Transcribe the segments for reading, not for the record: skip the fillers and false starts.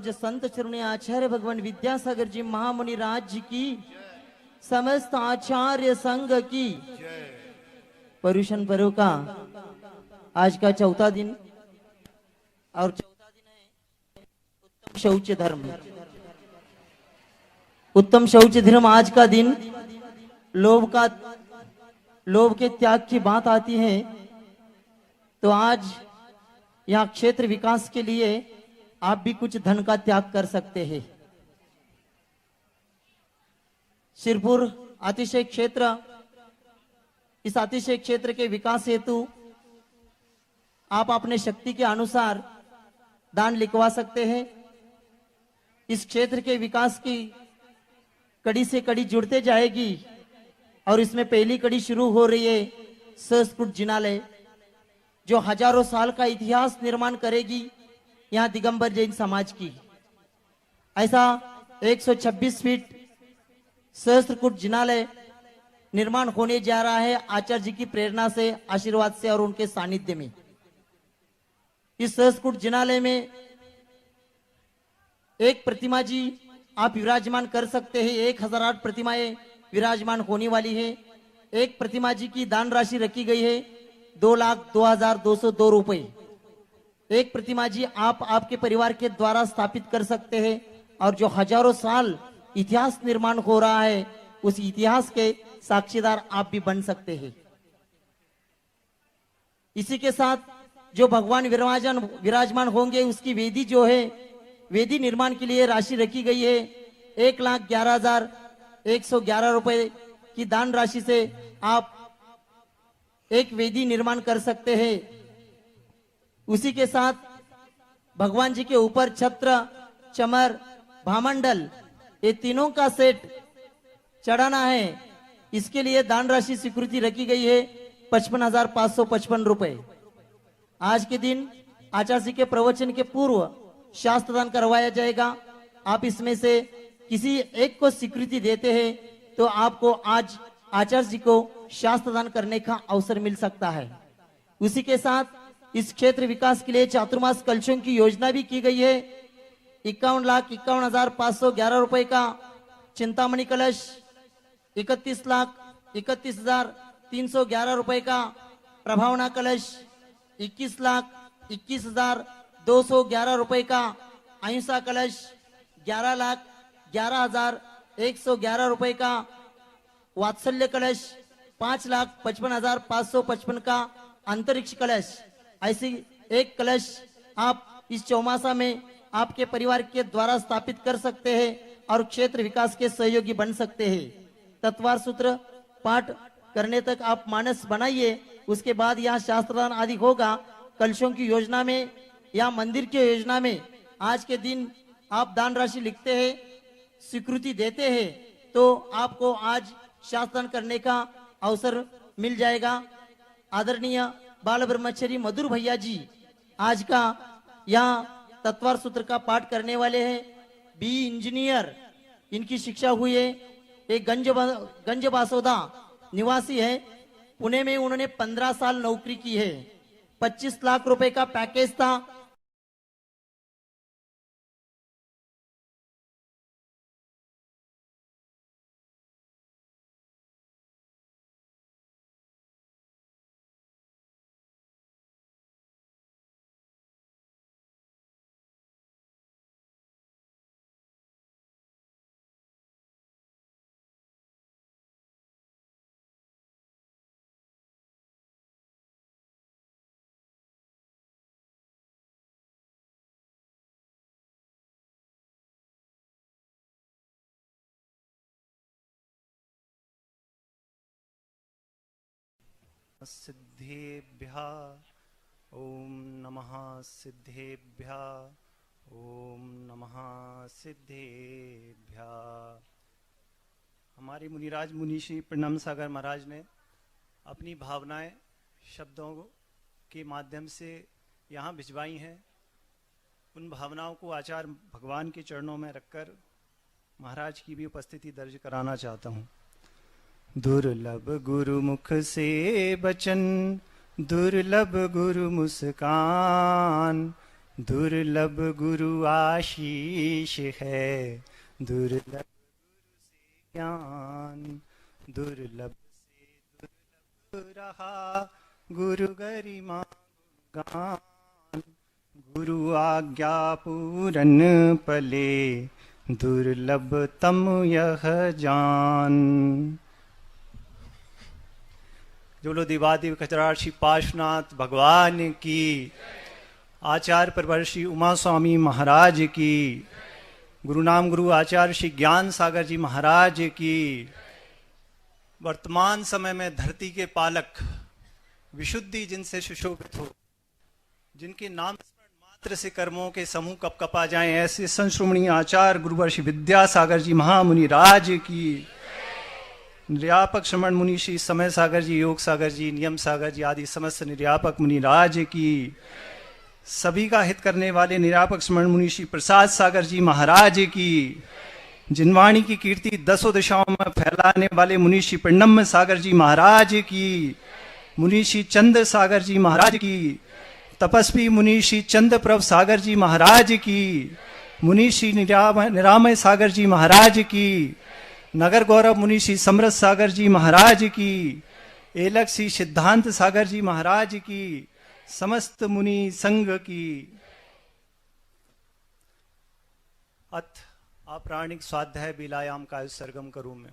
पूज्य संत श्रवणीय आचार्य भगवान विद्यासागर जी महामुनि राज जी की, समस्त आचार्य संघ की। पर्यूषण पर्व का आज का चौथा दिन, और चौथा दिन है उत्तम शौच धर्म। उत्तम शौच धर्म आज का दिन लोभ के त्याग की बात आती है। तो आज यहाँ क्षेत्र विकास के लिए आप भी कुछ धन का त्याग कर सकते हैं। शिरपुर अतिशय क्षेत्र, इस अतिशय क्षेत्र के विकास हेतु आप अपने शक्ति के अनुसार दान लिखवा सकते हैं। इस क्षेत्र के विकास की कड़ी से कड़ी जुड़ते जाएगी और इसमें पहली कड़ी शुरू हो रही है संस्कृत जिनालय, जो हजारों साल का इतिहास निर्माण करेगी यहाँ दिगंबर जैन समाज की। ऐसा 126 फीट सहस्त्रकूट जिनालय निर्माण होने जा रहा है आचार्य जी की प्रेरणा से, आशीर्वाद से और उनके सानिध्य में। इस सहस्त्रकूट जिनालय में एक प्रतिमा जी आप विराजमान कर सकते हैं। 1008 प्रतिमाएं विराजमान होने वाली है। एक प्रतिमा जी की दान राशि रखी गई है 2,02,202 रुपए। एक प्रतिमा जी आप आपके परिवार के द्वारा स्थापित कर सकते हैं और जो हजारों साल इतिहास निर्माण हो रहा है उस इतिहास के साक्षीदार आप भी बन सकते हैं। इसी के साथ जो भगवान विराजमान होंगे उसकी वेदी जो है, वेदी निर्माण के लिए राशि रखी गई है 1,11,111 रुपए की दान राशि से आप एक वेदी निर्माण कर सकते हैं। उसी के साथ भगवान जी के ऊपर छत्र, चमर, भामंडल ये तीनों का सेट चढ़ाना है। इसके लिए दान राशि स्वीकृति रखी गई है 55,555 रुपए। आज के दिन आचार्य जी के प्रवचन के पूर्व शास्त्र दान करवाया जाएगा। आप इसमें से किसी एक को स्वीकृति देते हैं तो आपको आज आचार्य जी को शास्त्र दान करने का अवसर मिल सकता है। उसी के साथ इस क्षेत्र विकास के लिए चातुर्मास कलशों की योजना भी की गई है। 51,51,511 रुपए का चिंतामणि कलश, 31,31,311 रुपए का प्रभावना कलश, 21,21,211 रुपए का अहिंसा कलश, 11,11,111 रुपए का वात्सल्य कलश, 5,55,555 का अंतरिक्ष कलश। ऐसी एक कलश आप इस चौमासा में आपके परिवार के द्वारा स्थापित कर सकते हैं और क्षेत्र विकास के सहयोगी बन सकते हैं। तत्वार सूत्र पाठ करने तक आप मानस बनाइए, उसके बाद यहाँ शास्त्रदान आदि होगा। कलशों की योजना में या मंदिर की योजना में आज के दिन आप दान राशि लिखते हैं, स्वीकृति देते हैं तो आपको आज शास्त्रदान करने का अवसर मिल जाएगा। आदरणीय बाल ब्रह्मचारी मधुर भैया जी आज का यहाँ तत्वार सूत्र का पाठ करने वाले हैं। बी इंजीनियर इनकी शिक्षा हुई है। एक गंज बासोदा निवासी है, पुणे में उन्होंने 15 साल नौकरी की है। 25 लाख रुपए का पैकेज था। सिद्धेभ्यः ओम नमः सिद्धेभ्यः ओम नमः सिद्धेभ्यः। हमारे मुनिराज मुनिश्री प्रणम सागर महाराज ने अपनी भावनाएं शब्दों के माध्यम से यहाँ भिजवाई हैं। उन भावनाओं को आचार्य भगवान के चरणों में रखकर महाराज की भी उपस्थिति दर्ज कराना चाहता हूँ। दुर्लभ गुरुमुख से बचन, दुर्लभ गुरु मुस्कान, दुर्लभ गुरु आशीष है, दुर्लभ ज्ञान, दुर्लभ से दुर्लभ रहा गुरु गरिमा गान। गुरु आज्ञा पूरन पले, दुर्लभ तम यह जान। जोलो दिवादिव खचरार श्री पार्श्वनाथ भगवान की, आचार्य परवर श्री उमा स्वामी महाराज की, गुरु नाम गुरु आचार्य श्री ज्ञान सागर जी महाराज की। वर्तमान समय में धरती के पालक, विशुद्धि जिनसे सुशोभित हो, जिनके नाम स्मरण मात्र से कर्मों के समूह कप कपा जाएं, ऐसे संश्रोमणीय आचार्य गुरुवर श्री विद्यासागर जी महामुनि राज की। निर्यापक श्रमण मुनि श्री समय सागर जी, योग सागर जी, नियम सागर जी आदि समस्त निर्यापक मुनि राज की। सभी का हित करने वाले निर्यापक श्रमण मुनि श्री प्रसाद सागर जी महाराज की। जिनवाणी की कीर्ति दसों दिशाओं में फैलाने वाले मुनि श्री प्रणम्य सागर जी महाराज की। मुनि श्री चंद्र सागर जी महाराज की। तपस्वी मुनि श्री चंद्र प्रभ सागर जी महाराज की। मुनि श्री निरामय सागर जी महाराज की। नगर गौरव मुनि श्री समरथ सागर जी महाराज की। एलक श्री सिद्धांत सागर जी महाराज की। समस्त मुनि संघ की। अथ आपराणिक स्वाध्याय बिलायाम का सरगम करूं मैं।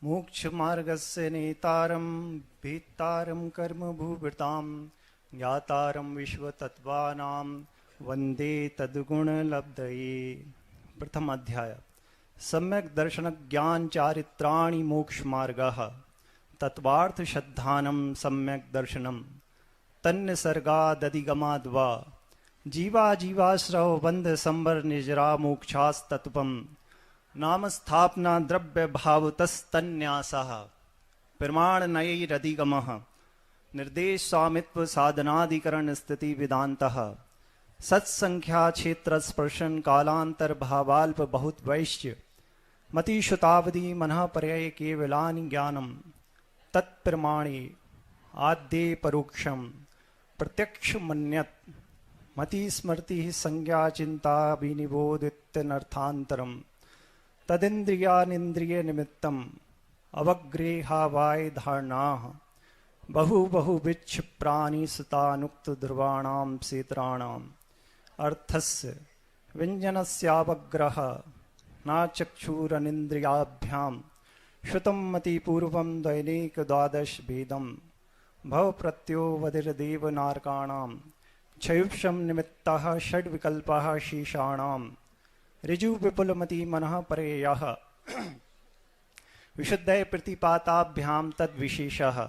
मोक्ष मार्गस्य नेतारं भेत्तारं कर्म भूभृतां ज्ञातारं विश्वतत्त्वानां वन्दे तद्गुणलब्धये। प्रथम अध्याय। सम्यक् दर्शन ज्ञान चारित्राणि मोक्ष मार्गः तत्वार्थ श्रद्धानं सम्यक् दर्शनं तन्निसर्गादधिगमाद्वा जीवा जीवाश्रव बंध संबर निजरा मोक्षास्तत्वम् नाम स्थापना द्रव्य भावतस्तन्यासः प्रमाण नयैरधिगमः निर्देश स्वामित्व साधनाधिकरण स्थिति वेदांतः सत्संख्या क्षेत्र स्पर्शन कालांतर भावाल्प बहुत वैश्य मति शुतावधि मनः पर्यय केवलानि ज्ञानम तत्प्रमाणे आद्ये परोक्षम प्रत्यक्ष मन्यत मति स्मृति संज्ञा चिंता विनिबोधित्यनर्थांतरम तदिन्द्रियानिन्द्रिय निमित्तम अवग्रेहावाय धारणाः बहु बहु विक्षिप्राणि सुतानुक्त ध्रुवाणां सेत्राणाम् अर्थस्य व्यञ्जनस्यावग्रह नाचक्षुरनिन्द्रियाभ्यां श्रुतं मतिपूर्वं दैनिक द्वादश भेदं भवप्रत्यो वदिर्देव नारकाणां क्षयुषं निमित्तः षड्विकल्पः शेषाणाम् ऋजु विपुलमति मनः परेयः विशुद्धय प्रतिपाताभ्यां तद्विशेषः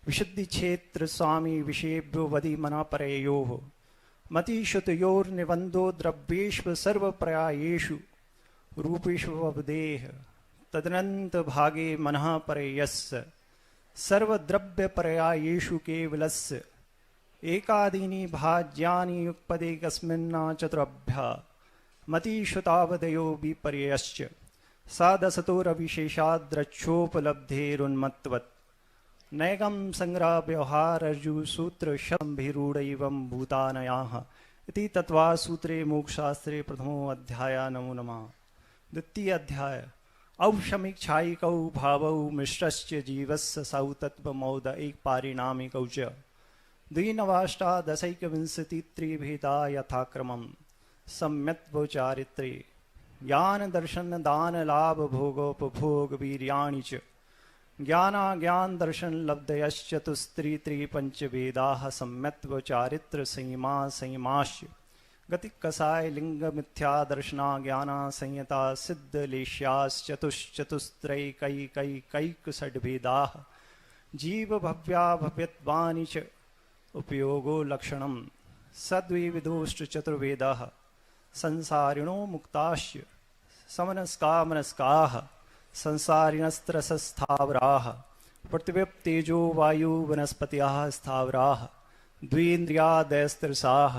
विशुद्धि क्षेत्र स्वामी विषयेभ्यो वदि मनः परेयोः मतिश्रुतयोर्निबन्धो द्रव्येषु सर्वप्रयायेषु रूपेषु वदेह तदनंत भागे मनः परेयस्य सर्वद्रव्यप्रयायेषु केवलस्य एकादीनि भाज्यानि युक्पदेकस्मिन् चतुरभ्यः मतिश्रुतावधयो विपर्ययश्च साधसतोरविशेषाद्रक्षोपलब्धेरुन्मत्वत् नैगं संग्रह व्यवहारर्जु सूत्र शम्भिरूढैवं भूतानयाः इति तत्वा सूत्रे मोक्षशास्त्रे प्रथमो अध्याय। नमो नमः। द्वितीय अध्याय। औषमीक्षायिकौ भावौ मिश्रश्च जीवस्य सौ तत्त्वमौद एक पारिणामिकौ च द्विनवाष्टादशैकविंशतित्रिभेदा यथाक्रमम् सम्यत्व चारित्रे ज्ञान दर्शन दान लाभ भोगोपभोग वीर्याणि च ज्ञानाज्ञान दर्शन लब्धयश्चतुस्त्री त्रिपंचवेदाः सम्यत्व चारित्र संयमा संयमाश्च गति कसाय लिंग मिथ्या दर्शना ज्ञाना संयता सिद्ध लेश्याश्चतुश्चतुस्त्रैकैकैक षड्भेदाः जीव भव्या भव्यत्वानि च उपयोगो लक्षणम् सद्विविधोष्ट चतुर्वेदाः संसारिणो मुक्ताश्च समनस्का मनस्काः संसारिणस्त्रसस्थावराः पृथिव्यप्तेजो वायु वनस्पतयः स्थावराः द्वेन्द्रियादयस्त्रसाः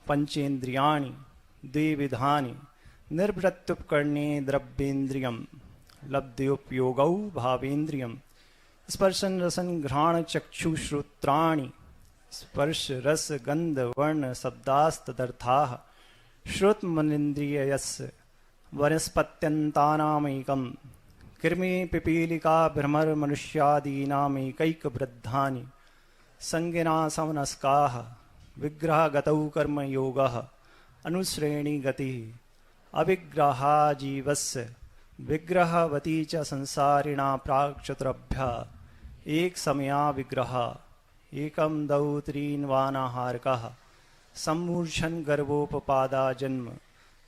पंचेन्द्रियाणि द्विविधानि निर्वृत्युपकरणे द्रव्येन्द्रियं लब्ध्योपयोगौ भावेन्द्रियं स्पर्शन रसन घ्राण चक्षुश्रोत्राणि स्पर्श रस गंध वर्ण शब्दास्तदर्थाः श्रुतमनिन्द्रियस्य वनस्पत्यन्तानामेकं कृमि पिपीलिका भ्रमर मनुष्यादीनामेकैकवृद्धानि संज्ञा समनस्काः विग्रहगतौ कर्मयोगः अनुश्रेणी गतिः अविग्रहा जीवस्य विग्रहवती च संसारिणा प्राक्चतुरभ्यः एक समया विग्रह एकम दौ त्रीन्वानाहारकः सम्मूर्छन गर्भोपपादा जन्म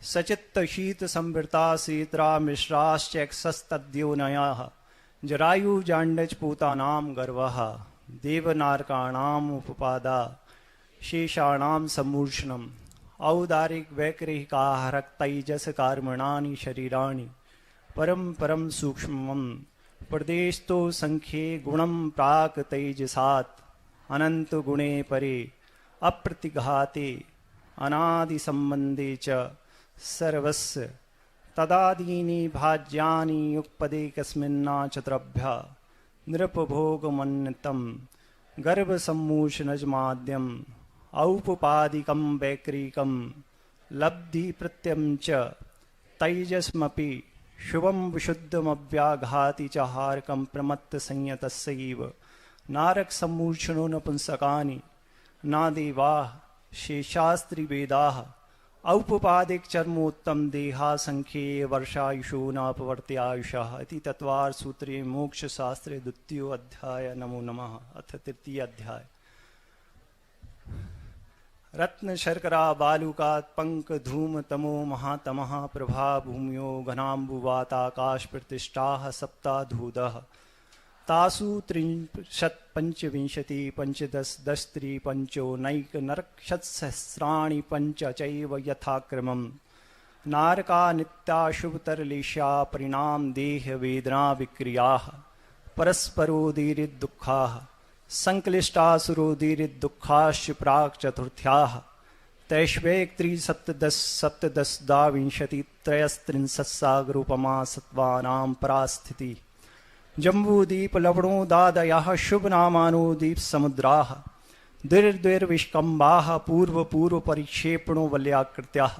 सचित्त शीत संवृता सीत्रा मिश्राश्चैक्षस्तद्योनयः जरायु जांडज पूतानां गर्वः देवनारकाणाम् उपपादा शेषाणां सम्मूर्छनम् औदारिक वैकृहिकाहरक तैजस कर्मणानि शरीराणि परम परम सूक्ष्मम् प्रदेशतो संख्ये गुणम प्राक तैजसात् अनंत गुणे परे अप्रतिघाते अनादि संबंधे च सर्वस्य तदादीनि भाज्यानि युक्पदे कस्मिन्ना चतुरभ्यः नृपभोगमन्वितं गर्भ सम्मूषणजमाद्यम औपपादिकं वैक्रिकं लब्धि प्रत्यं च तैजस्मपि शुभम विशुद्धमव्याघाति च हारकं प्रमत्त संयतस्यैव नारक सम्मूर्छनो नपुंसकानि नादेवाः शेषास्त्रि वेदाः औपपादिक चर्मोत्तम देहा संख्ये वर्षायुषो नापवर्त्यायुषः इति तत्वार सूत्रे मोक्ष शास्त्रे द्वितीयो अध्याय। नमो नमः। अथ तृतीय अध्याय। रत्न शर्करा बालुकात् पंक धूम तमो महातमः प्रभा भूम्यो घनाम्बुवाताकाश प्रतिष्ठाः सप्ताधूदः तासु 3पंचविंशति पंचदश दस्त्री पंचो नैक नरक्षत्सहस्राणि पंच चैव यथाक्रमम् नारका नित्या शुभतरलेशा परिणाम देह वेदना विक्रियाः परस्परोदीरिदुःखाः संक्लिष्टासुरोदीरिदुःखाश्च प्राक् चतुर्थ्याः तैष्वैक त्रिसप्तदश सप्तदश द्वाविंशति त्रयस्त्रिंशत्सागरूपमा सत्त्वानां परास्थिति जम्बूदीप लवणोदादयः शुभनामानो दीप समुद्राः द्विर्द्विर्विष्कम्बाः पूर्व पूर्व परिक्षेपणो वल्याकृत्याः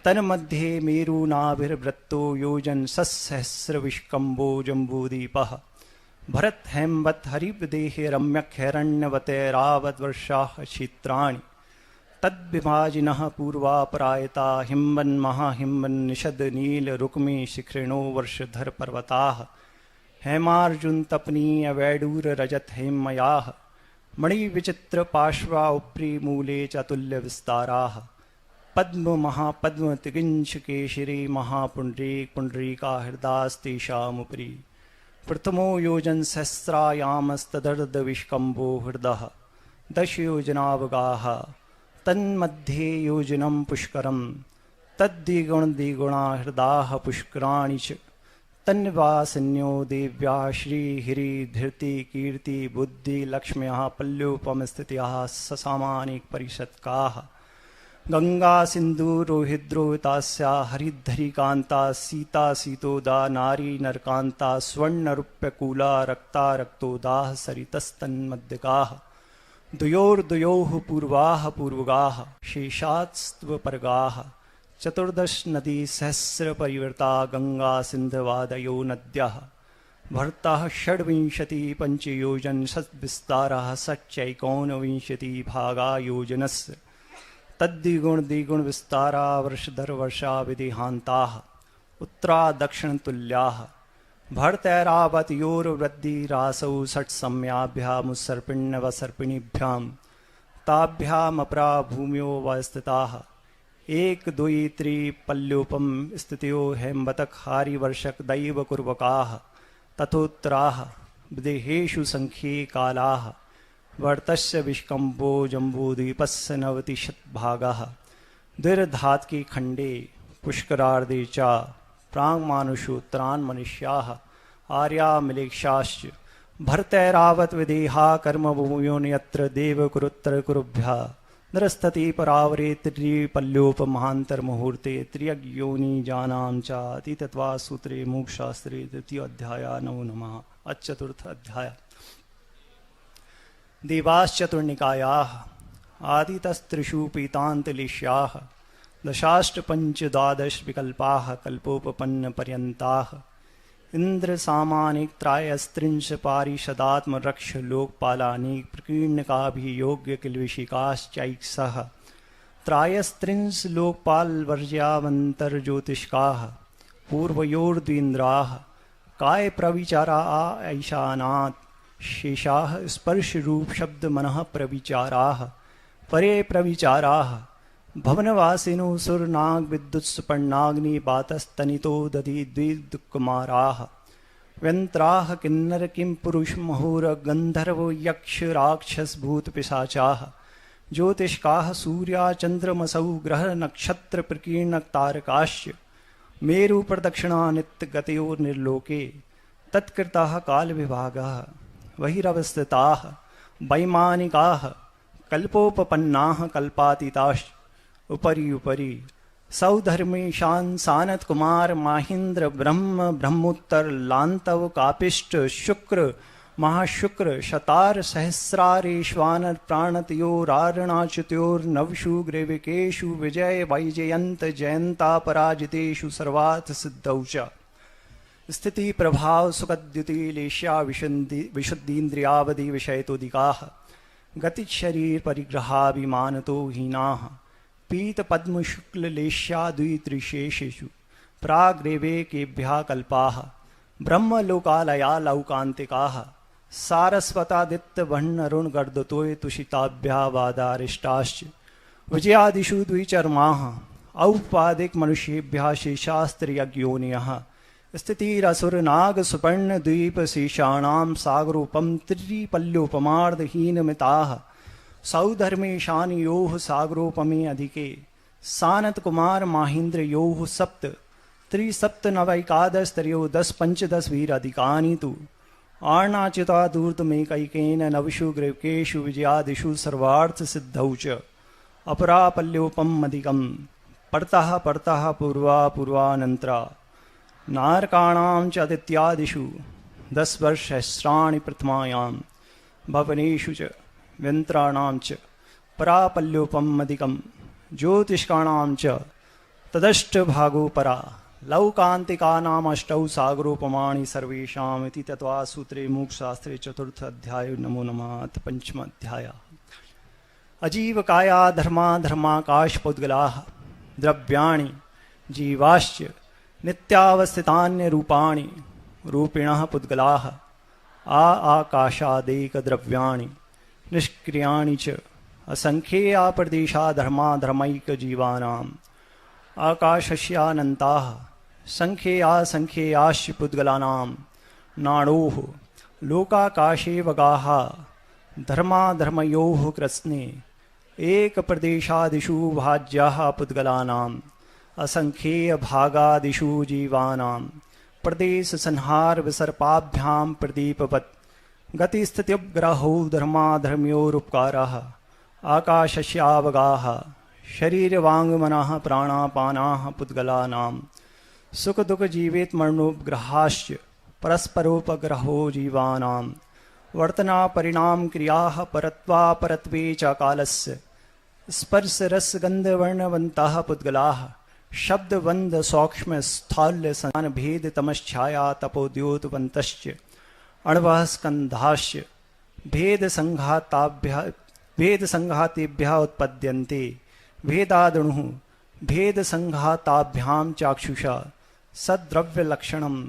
तन्मध्ये मेरुनाभिर्वृत्तो योजन सत्सहस्रविष्कम्बो जम्बूदीपः भरत हेमवत हरिपदेहे रम्यक हिरण्यवतैरावद्वर्षाः क्षेत्राणि तद्विभाजिनः पूर्वापरायता हिम्बन् महाहिम्बन् निषद नील रुक्मे शिखरिणो वर्षधर पर्वताः हेमार्जुन तपनीय वैडूर रजत हेमयाः मणिविचित्र पार्श्वा उपरि मूले चातुल्य विस्ताराः पद्म महापद्म तिगिंश केशिरी महापुंडरीक पुंडरीका हृदास्तेषामुपरि प्रथमो योजन सहस्रायामस्तदर्द विष्कम्भो हृदः दश योजनावगाः तन्मध्ये योजनं पुष्करं तद्द्विगुण द्विगुणा हृदाः पुष्कराणि च तन्वासिन्यो देव्या श्रीहिरी धृति कीर्ति बुद्धि लक्ष्म्यः पल्योपमस्थित्याः ससामानिक परिषत्काः गंगा सिंधु रोहिद्रोहितास्या हरिद्धरिकांता सीता सीतोदा नारी नरकांता स्वर्णरूप्यकूला रक्ता रक्तोदाः सरितस्तन्मध्यकाः द्वयोर्द्वयोः पूर्वाः पूर्वगाः शेषात्स्त्वपर्गाः चतुर्दश नदी सहस्र परिवृता गंगा सिंधवादयो नद्यः भर्ताः षड्विंशति पंचयोजन षद्विस्तारः षट्चैकोनविंशति भागा योजनस्य तद्द्विगुण द्विगुण विस्तारा वर्षधर वर्षा विदेहान्ताः उत्तरा दक्षिण तुल्याः भर्तैरावतयोर्वृद्धिरासौ षट्सम्याभ्यामुत्सर्पिण्यवसर्पिणीभ्यां ताभ्यामपरा भूम्यो वस्थिताः एक द्वि त्रि पल्योपम स्थितो हेमवतक हारिवर्षक दैवकुर्वकाः तथोत्तराः विदेहेषु संख्ये कालाः वर्तस्य विष्कम्पो जम्बूद्वीपस्य नवतिशतभागः द्विर्धात्की खण्डे पुष्करार्धे च प्राङ्मानुषोत्तरान् मनुष्याः आर्या मिलेक्षाश्च भर्तैरावत विदेहा कर्मभूयोन्यत्र देवकुरुत्तर कुरुभ्यः नरस्तति परावरे त्रिपल्योपमहान्तर्मुहूर्ते त्र्यग्योनि जानां च अतीतत्वा सूत्रे मोक्षशास्त्रे द्वितीयोऽध्याय नमो नमः। चतुर्थ अध्याय। देवाश्चतुर्निकायाः आदितस्त्रिषु पीतान्तलेश्याः दशाष्टपञ्चद्वादश विकल्पाः कल्पोपपन्नपर्यन्ताः इन्द्रसामानिकत्रायस्त्रिंश पारिषदात्मरक्ष लोकपालानीक प्रकीर्णकाभियोग्य किल्विषिकाश्चैक्सः त्रायस्त्रिंश लोकपालवर्ज्यावन्तर्ज्योतिष्काः पूर्वयोर्द्वीन्द्राः काय प्रविचारा ऐशानात् शेषाः स्पर्शरूप शब्द मनः प्रविचाराः परे प्रविचाराः भवनवासिनो सुरनाग विद्युत्सुपर्णाग्नि बातस्तनितो दधि द्विदुकुमाराः व्यन्त्राः किन्नर किं पुरुष महोर गन्धर्वो यक्ष राक्षस भूत पिशाचाः ज्योतिष्काः सूर्या चन्द्रमसौ ग्रह नक्षत्र प्रकीर्णक तारकाश्च मेरु प्रदक्षिणा नित्यगतयोर्निर्लोके तत्कृताः काल विभागः बहिरवस्थिताः वैमानिकाः कल्पोपपन्नाः कल्पातीताश्च उपरि उपरि सौधर्मेशान सानत कुमार माहिंद्र ब्रह्म ब्रह्मोत्तर लांतव कापिष्ट शुक्र महाशुक्र शतार सहस्रारेश्वानर प्राणतयोरारणाच्युत्योर नवशु ग्रेविकेशु विजय वैजयंत जयंता पराजितेषु सर्वार्थ सिद्धौ च स्थिति प्रभाव सुखद्युति लेश्या विशुद्धीन्द्रियावधि विषयतोदिकाः गति शरीर परिग्रहाभिमानतो हीनाः पीत पद्म शुक्ल लेश्या द्वित्रिशेषेषु प्राग्रेवे केभ्यः कल्पाः ब्रह्मलोकालया लौकान्तिकाः सारस्वतादित्य वह्नरुण गर्दतोय तुषिताभ्या वादारिष्टाश्च विजयादिषु द्विचर्माः औपादिक मनुष्येभ्यः शेषास्त्रियज्ञोनियः स्थितिरसुरनाग सुपर्ण द्वीप शेषाणां सागरोपम त्रिपल्योपमार्धहीनमिताः सौधर्मेशान योः सागरोपमे अधिके सानत कुमार माहिंद्र योः सप्त त्रिसप्तनवैकादशत्रयो 10 15 वीराधिकानि तु आर्णाच्युता दूर्तमेकैकेन नवशु ग्रीवकेषु विजयादिषु सर्वार्थ सिद्धौ च अपरापल्योपमधिकं परतः परतः पूर्वा पूर्वानन्तरा नारकाणां च आदित्यादिषु 10 वर्षसहस्राणि प्रथमायां भवनेषु च व्यन्त्राणां च परापल्योपमधिकं ज्योतिष्काणां च तदष्टभागो परा लौकान्तिकानामष्टौ सागरोपमाणि सर्वेषाम् इति तत्त्वा सूत्रे मोक्षशास्त्रे चतुर्थ अध्याय नमो नमः। पंचम अध्याय। अजीवकाया धर्माकाशपुद्गलाः द्रव्याणि जीवाश्च नित्यावस्थितान्यरूपाणि रूपिणः पुद्गलाः आकाशादेकद्रव्याणि निष्क्रियाणि च असंख्येया प्रदेशा धर्माधर्मैकजीवानाम् आकाशस्यानन्ताः संख्येयासंख्येयाश्च पुद्गलानां नाडोः लोकाकाशे वगाः धर्माधर्मयोः कृत्स्ने एकप्रदेशादिषु भाज्याः पुद्गलानाम् असंख्येयभागादिषु जीवानां प्रदेशसंहार विसर्पाभ्यां प्रदीपवत् गतिस्थित्युपग्रहो धर्माधर्म्योरुपकाराः आकाशस्यावगाः शरीरवाङ्मनः प्राणापानाः पुद्गलानां सुखदुःखजीवेत्मरणोपग्रहाश्च परस्परोपग्रहो जीवानां वर्तनापरिणामक्रियाः परत्वापरत्वे च कालस्य स्पर्शरसगन्धवर्णवन्तः पुद्गलाः शब्दवन्दसौक्ष्म्यस्थाल्यसंज्ञानभेदतमश्छाया तपोद्योतवन्तश्च अण्वः स्कन्धाश्च भेदसंघातेभ्यः उत्पद्यन्ते भेदादणुः भेदसंघाताभ्यां चाक्षुषा सद्द्रव्यलक्षणम्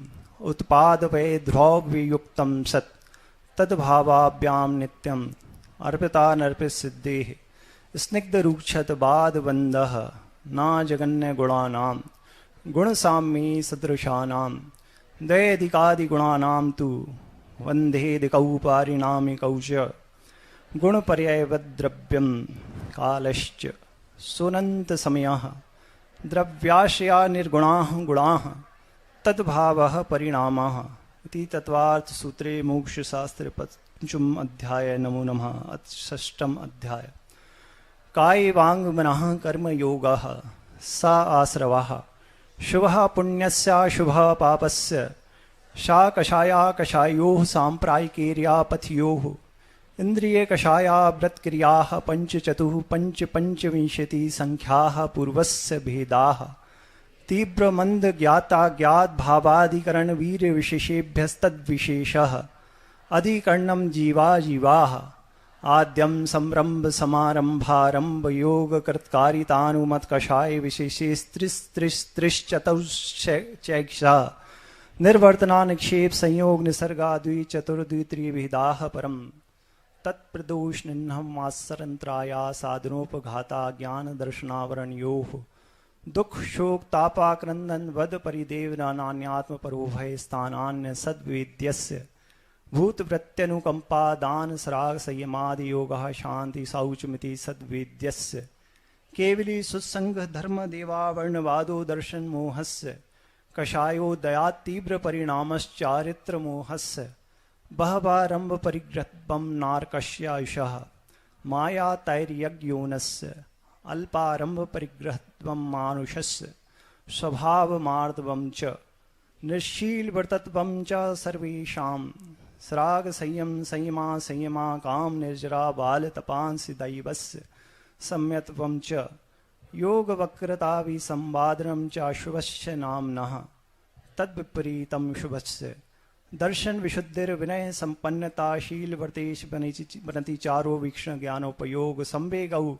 उत्पादवैध्रोग्वियुक्तं सत् तद्भावाभ्यां नित्यम् अर्पितानर्पितसिद्धेः स्निग्धरूक्षतबाधबन्धः न जगन्यगुणानां गुणसाम्ये सदृशानां दैधिकादिगुणानां तु वन्देधिकौ पारिणामिकौ च गुणपर्ययवद्द्रव्यं कालश्च सुनन्तसमयः द्रव्याशया निर्गुणाः गुणाः तद्भावः परिणामः इति तत्त्वार्थसूत्रे मोक्षशास्त्रे पंचम अध्याय नमो नमः षष्ठम अध्याय। काय वांग मनः कर्म योगः सा आश्रवः शुभः पुण्यस्य शुभः पापस्य सा कषाया कषायोः साम्प्रायिकेर्यापथयोः इंद्रिय कषाया व्रतक्रियाः पंचचतुः पंचविंशति संख्याः पूर्वस्य भेदाः तीव्र मंद ज्ञाता ज्ञात भावाधिकरण वीर विशेषेभ्यस्तद्विशेषः अधिकरणम जीवा जीवाः आद्यम संरंभ समारंभारंभ योग कृतकारितानुमत कषाय विशेषे स्त्रिश्चतुश्चैक्षा निर्वर्तना निक्षेप संयोग निसर्गा द्विचतुर्द्वित्रिविधाः परम तत्प्रदोषनिन्हम आसरंत्राया साधनोपघाता ज्ञान दर्शनावरणयोः दुख शोक तापाक्रंदन वद परिदेव नान्यात्म परोभय स्थानान्य सद्वेद्यस्य भूत प्रत्यनुकंपा दान सराग संयमादि योगः शांति शौचमिति सद्वेद्यस्य केवली सुसंग धर्म देवावर्णवादो दर्शन मोहस्य कषायो दया तीव्र परिणामश्चारित्र मोहस्य बहवारंभ परिग्रहत्वं नारकस्यायुषः माया तैर्यज्ञोनस्य अल्पारंभ परिग्रहत्वं मानुषस्य स्वभावमार्दवं च निश्शील वर्तत्वं च सर्वेषां सराग संयमा काम निर्जरा बाल तपांसि दैवस्य सम्यत्वं च योग वक्रता विसंवादनं च शुभस्य नाम्नः तद्विपरीतं शुभस्य दर्शन विशुद्धिर विनय संपन्नता शील वर्तेश बनति चारो वीक्षण ज्ञानोपयोग संवेगौ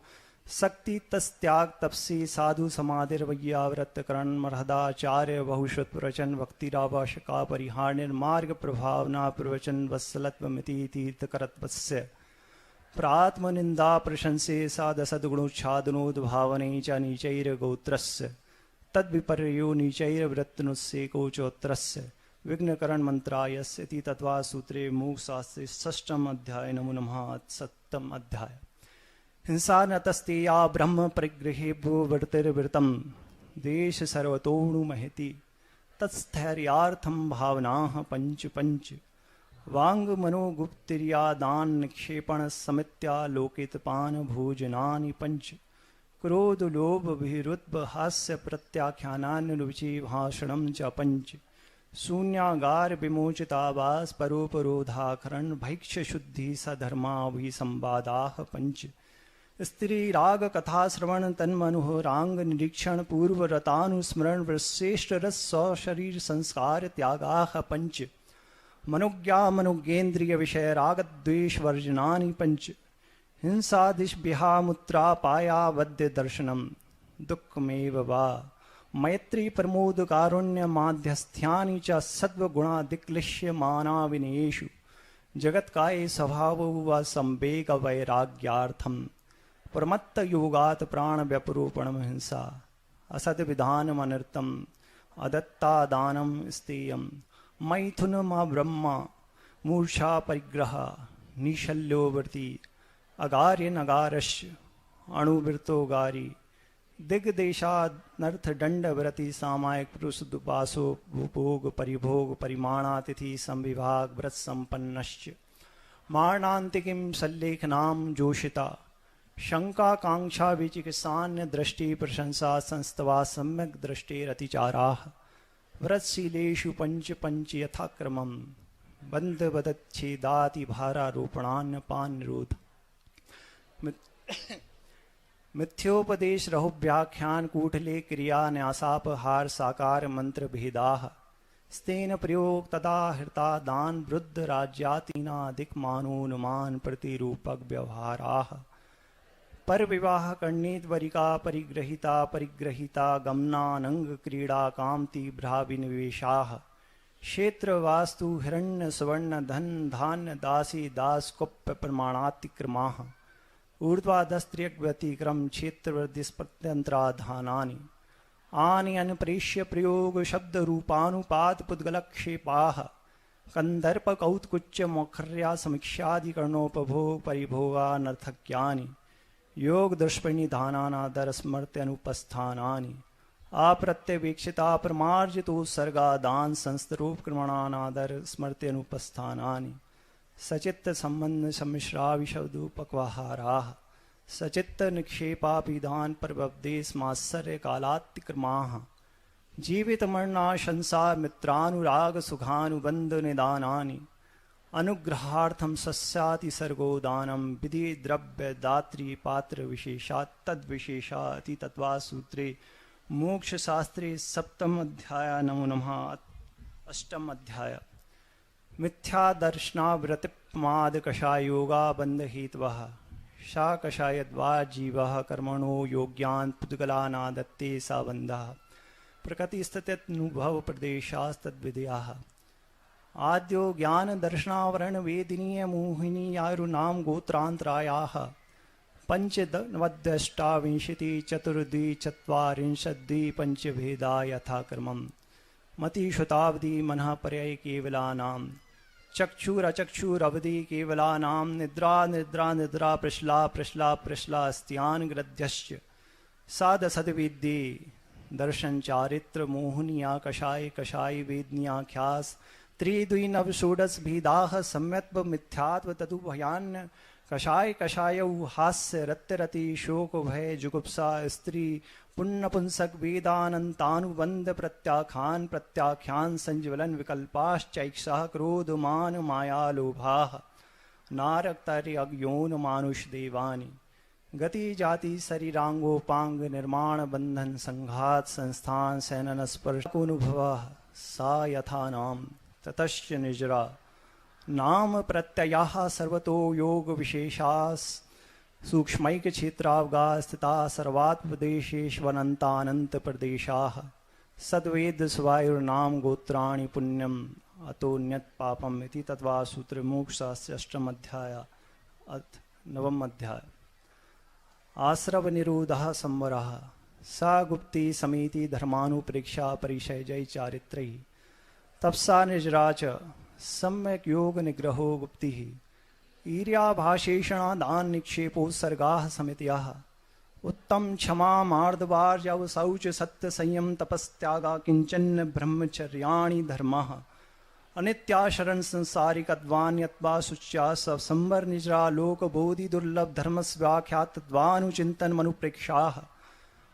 शक्ति तस्त्याग तपसी साधु समाधिर्वैयाव्रत करण मर्हदाचार्य बहुश्रुत प्रवचन भक्तिरावाशका परिहार निर्मार्ग प्रभावना प्रवचन वत्सलत्वमिति तीर्थकरत्वस्य प्रात्मनिंदा प्रशंसे साधसद्गुणोच्छादनोद्भावने च नीचैर्गोत्रस्य तद्विपर्यो नीचैर्वृत्तनुस्य कोचोत्रस्य विघ्नकरण मंत्रायस्य इति तत्वा सूत्रे मोक्षशास्त्रे षष्ठम अध्याय नमो नमः सप्तम अध्याय। हिंसा न तस्तेया ब्रह्म परिगृहे भूवर्तिर्वृतम देश सर्वतोणुमहति तत्स्थैर्यार्थम भावनाः पंच पंच वांग मनोगुप्तिर्यादान निक्षेपण समित्या लोकितपान भोजनानि पंच क्रोध लोभ विरुद्ध हास्य प्रत्याख्यानानि रुचि भाषणं च पंच शून्यागार विमोचितावास परोपरोधाकरण भैक्ष शुद्धि सधर्माभिसंवादाः पंच स्त्री राग कथा श्रवण तन्मनुः रांग निरीक्षण पूर्व रतानुस्मरण श्रेष्ठ रस शरीर संस्कार त्यागाः पंच मनोज्ञा मनोज्ञेन्द्रिय विषय राग द्वेष वर्जनानि पंच हिंसादिशबिहामुत्रा पाया वद्य दर्शनम दुःखमेव वा मैत्री प्रमोद कारुण्य माध्यस्थ्यानि च सद्वगुणादिक्लिश्यमाना विनयेषु जगत्काये स्वभावो व संवेग वैराग्यार्थम प्रमत्त योगात् प्राण व्यपरूपणम हिंसा असद विधानमनर्थम अदत्ता दानम स्तेयम मैथुनमा ब्रह्मा मूर्छा परिग्रह निशल्योवर्ती अगार्य नगारश्च अणुवृतो गारी दिग्देशानर्थ दंड व्रति सामायिक पुरुष दुपासो भूभोग परिभोग परिमाणातिथि संविभाग व्रत संपन्नश्च मारणांतिकिम सल्लेखनाम जोषिता शंका कांक्षा विचिकित्सान्य दृष्टि प्रशंसा संस्तवा सम्यक दृष्टिरतिचाराः व्रतशीलेषु पंच पंच यथाक्रमम् बंध वदच्छेदाति भारारोपणान्य पान निरोध मिथ्योपदेश रहो व्याख्यान कूटले क्रिया न्यासापहार साकार मंत्र भेदाः स्तेन प्रयोग तदा हृता दान वृद्ध राज्यातीनाधिक मानोनुमान प्रतिरूपक व्यवहाराः पर विवाह कर्णेत वरिका परिग्रहिता परिग्रहिता गमनानंग क्रीड़ा कामती भ्राविनिवेशाः क्षेत्र वास्तु हिरण्य सुवर्ण धन धान्य दासी दास कुप्य प्रमाणातिक्रमाः ऊर्ध्वाधस्त्र्यव्यतिक्रम क्षेत्रवृद्धिस्पत्यंतराधानानि आनि अनप्रेष्य प्रयोग शब्द रूपानुपात पुद्गलक्षेपाः कंदर्प कौत्कुच्च मोखर्या समीक्षाधिकरणोपभोग परिभोगानर्थक्यानि योग दुष्परिनिधानानादर स्मर्त्यनुपस्थानानि अप्रत्यवेक्षिता प्रमार्जितोत्सर्गादान संस्तरूपक्रमणानादर स्मर्त्यनुपस्थानानि सचित्त संबंध सम्मिश्रा विशब्दोपक्वाहाराः सचित्त निक्षेपापिदान प्रबब्धेस्माश्चर्य कालातिक्रमाः जीवित मरणा संसार मित्रानुराग सुखानुबंध निदानानि अनुग्रहार्थम सस्याति सर्गोदानम विधि द्रव्य दात्री पात्र विशेषा तद विशेषाति तत्वा सूत्रे मोक्ष शास्त्रे सप्तम अध्याय नमो नमः अष्टम अध्याय मिथ्या दर्शनाव्रतिप्रमाद कषाय योगा बंध हेतवः सा कषायद्वा जीवः कर्मणो योग्यान् पुद्गलानादत्ते सा बन्धः प्रकृतिस्थित्यनुभव प्रदेशास्तद्विद्याः आद्यो ज्ञान दर्शनावरण वेदिनीय मोहिनी यारुनाम गोत्रांतरायाः पंचनवद्यष्टाविंशति चतुर्द्वि चत्वारिंशद्वि पंचभेदा यथाक्रमम् मतिशतावधि मनः पर्याय केवलानां चक्षुरचक्षुरवधि केवलानां निद्रा निद्रा निद्रा प्रश्ला प्रश्ला प्रश्ला अस्त्यान् ग्रध्यश्च साधसद्विद्ये दर्शन चारित्र मोहनिया कषाय कषाय वेदनीयाख्यास त्रिद्वि नव षोडश भेदाः सम्यत्व मिथ्यात्व तदु भयान्य कषाय कषायौ हास्य रत्यरति शोक भय जुगुप्सा स्त्री पुण्य पुंसक वेदानंतानुबंध प्रत्याख्यान प्रत्याख्यान संज्वलन विकल्पाश्चैक्षः क्रोध मान माया लोभाः नारक्तर्यज्ञोन मानुष देवानि गति जाति शरीरांगोपांग निर्माण बंधन संघात संस्थान सैनन स्पर्श अनुभव सा यथा नाम ततश्च निजरा नाम प्रत्ययाः सर्वतो योग विशेषास सूक्ष्मैक क्षेत्रावगा स्थिता सर्वात्मदेशेष्वनन्तानंत प्रदेशाः सद्वेद स्वायुर्नाम गोत्राणि पुण्यम अतोन्यत पापम इति तत्वा सूत्र मोक्षशास्त्र अष्टम अध्याय अथ नवम अध्याय आश्रव निरोधः संवरः सा गुप्ती समिति धर्मानुप्रेक्षा परिचय जय चारित्रै तपसा निजरा च सम्यक योग निग्रहो गुप्तिः ईर्याभाषेषणादान निक्षेपोत्सर्गाः समितयः उत्तम क्षमा मार्दवार्यव शौच सत्य संयम तपस्त्यागा किंचन ब्रह्मचर्याणि धर्मः अनित्याशरण संसारिकद्वान्यत्वा शुच्या संवर निजरा लोक बोधि दुर्लभ धर्मस्व्याख्यातद्वानुचिन्तन मनुप्रेक्षाः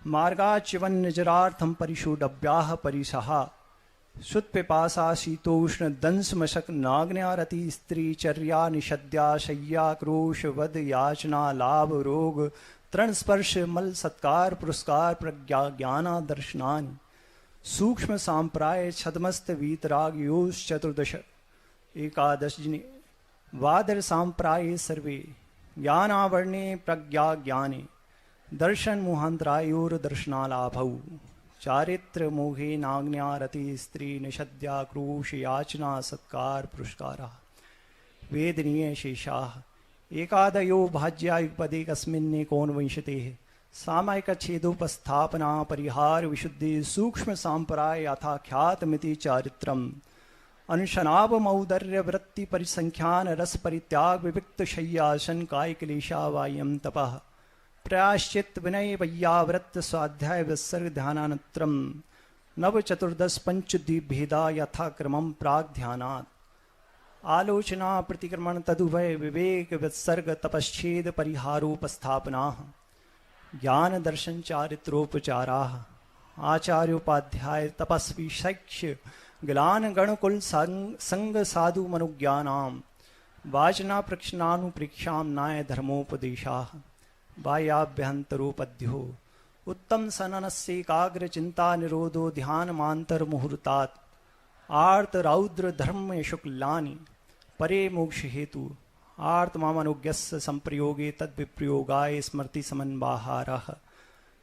मार्गाच्यवन निजरार्थम परिशोडव्याः परिसः सुत्पिपासा शीतोष्ण दंश मशक नाग्न्यारति स्त्री चर्या निषद्या शय्या क्रोश वध याचना लाभ रोग तृण स्पर्श मल सत्कार पुरस्कार प्रज्ञा ज्ञाना दर्शनानि सूक्ष्म सांप्राय छदमस्त वीतराग योश चतुर्दश एकादश वादर सांप्राये सर्वे ज्ञानावर्णे प्रज्ञा ज्ञाने दर्शन मुहांतरायोर दर्शनालाभौ चारित्र मोहे नाग्न्या रति स्त्री निषद्या क्रूश याचना सत्कार पुरस्कारा वेदनीय शेषाः एकादयो भाज्यायुपदे कस्मिन्ने कोनविंशतेः सामायिक छेदोपस्थापना परिहार विशुद्धि सूक्ष्म सांप्राय यथाख्यातमिति चारित्रम् अनुशनावमौदर्य वृत्ति परिसंख्यान रस परित्याग विविक्त शय्यासन काय क्लेशा वायम तपः प्रायश्चित विनय वैयावृत्त स्वाध्याय विसर्ग ध्यानानत्रम नव चतुर्दश पंचद्विभेदा यथाक्रमं प्राग ध्यानात् आलोचना प्रतिक्रमण तदुभय विवेक विसर्ग तपश्चेद परिहारोपस्थापना ज्ञान दर्शन चारित्रोपचारा आचार्योपाध्याय तपस्वी शैक्ष्य ग्लान गणकुल संग साधु मनुज्ञानाम वाचना प्रक्षणानुप्रेक्षां नाय धर्मोपदेशा बाह्याभ्यंतरोपध्यो उत्तम सननस्यैकाग्र चिंता निरोधो ध्यान मांतर मुहूर्तात् आर्त रौद्र धर्म शुक्लानि परे मोक्ष हेतु आर्तमामनुज्ञस्य संप्रयोगे तद्विप्रयोगाय स्मृति समन्वाहारः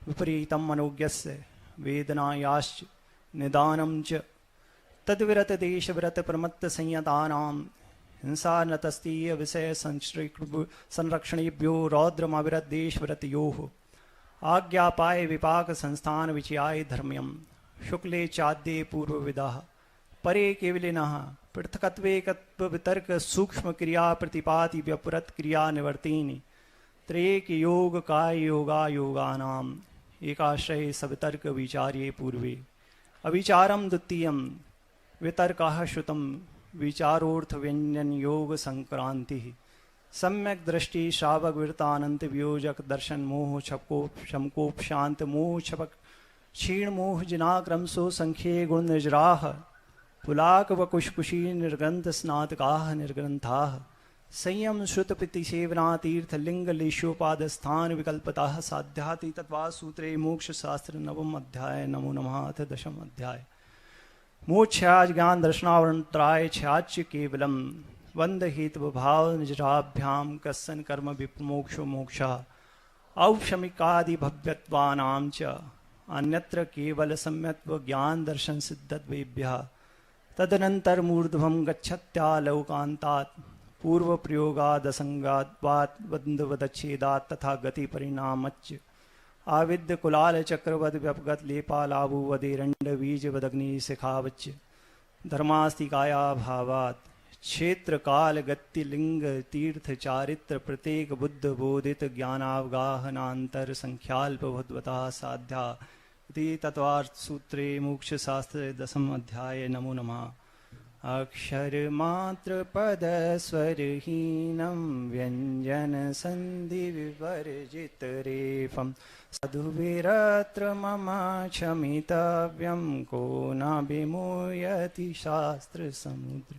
विपरीतम अनुज्ञस्य वेदनायाश्च निदानं च तद्विरत देश व्रत प्रमत्त संयतानां हिंसा नतस्तीय विषय संरक्षणेभ्यो रौद्रमविरत देश व्रतयोः आज्ञापाय विपाक संस्थान विचयाय धर्म्यम शुक्ले चाद्ये पूर्वविदः परे केवलिनः पृथकत्वेकत्व वितर्क सूक्ष्म क्रिया प्रतिपाति व्यपरत क्रिया निवर्तिनी त्रेक योग काय योगा योगानाम एकाश्रय सवितर्क विचार्ये पूर्वे अविचारम द्वितीयम वितर्कः श्रुतम विचारोर्थ व्यंजन योग संक्रांति सम्यक दृष्टि श्रावक वृतानंत वियोजक दर्शन मोह छपकोप शमकोप शांत मोह छपक क्षीण मोह जिनाक्रमसो संख्ये गुण निर्जराह पुलाक व कुशकुशी निर्ग्रंथ स्नातकाः निर्ग्रंथाः संयम श्रुत पिति सेवना तीर्थ लिंग लेशोपादस्थान विकल्पतः साध्याति तत्वा सूत्रे मोक्ष शास्त्र नवम अध्याय नमो नमः अथ दशम अध्याय मोक्षाज ज्ञान दर्शनावरणत्राय छाच्य केवलम वंद हेतु भाव निजराभ्याम कस्सन कर्म विप्रमोक्षो मोक्षा औक्षमिकादि भव्यत्वानां च अन्यत्र केवल सम्यत्व ज्ञान दर्शन सिद्धत्वेभ्यः तदनंतर मूर्ध्वं गच्छत्यालोकान्तात् पूर्व प्रयोगादसंगाद्वात् वन्दवदच्छेदात् तथा गति परिणामच्च आविद्य कुलाल चक्रवद व्यपगत लेपालाभु वदेरंड बीज वदग्नि शिखावच्च धर्मास्तिकाया भावात् क्षेत्र काल गति लिंग तीर्थ चारित्र प्रत्येक बुद्ध बोधित ज्ञानावगाहनांतर संख्याल्प भद्वता साध्या इति तत्वार्थ सूत्रे मोक्ष शास्त्र दशम अध्याय नमो नमः अक्षर मात्र पद स्वरहीनम व्यंजन संधि विवर्जित रेफम साधुवीरत्र मम क्षमितव्यम को न विमूयति शास्त्र समुद्र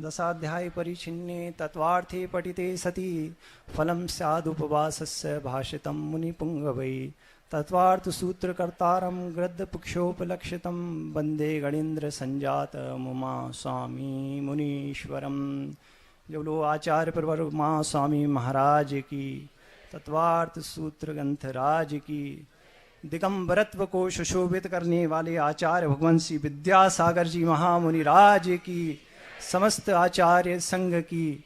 दशाध्याय परिचिन्ने तत्वार्थे पठिते सति फलं स्यादुपवासस्य भाषितं मुनिपुंगवै तत्वार्थ सूत्रकर्तारं गृद्धपुक्षोपलक्षितं वन्दे गणेन्द्र संजात मुमा स्वामी मुनीश्वरम। जो बोलो आचार्य प्रवर उमा स्वामी महाराज की, तत्वार्थ सूत्र ग्रंथराज की, दिगंबरत्व को सुशोभित करने वाले आचार्य भगवान श्री विद्यासागर जी महामुनि राज की, समस्त आचार्य संघ की।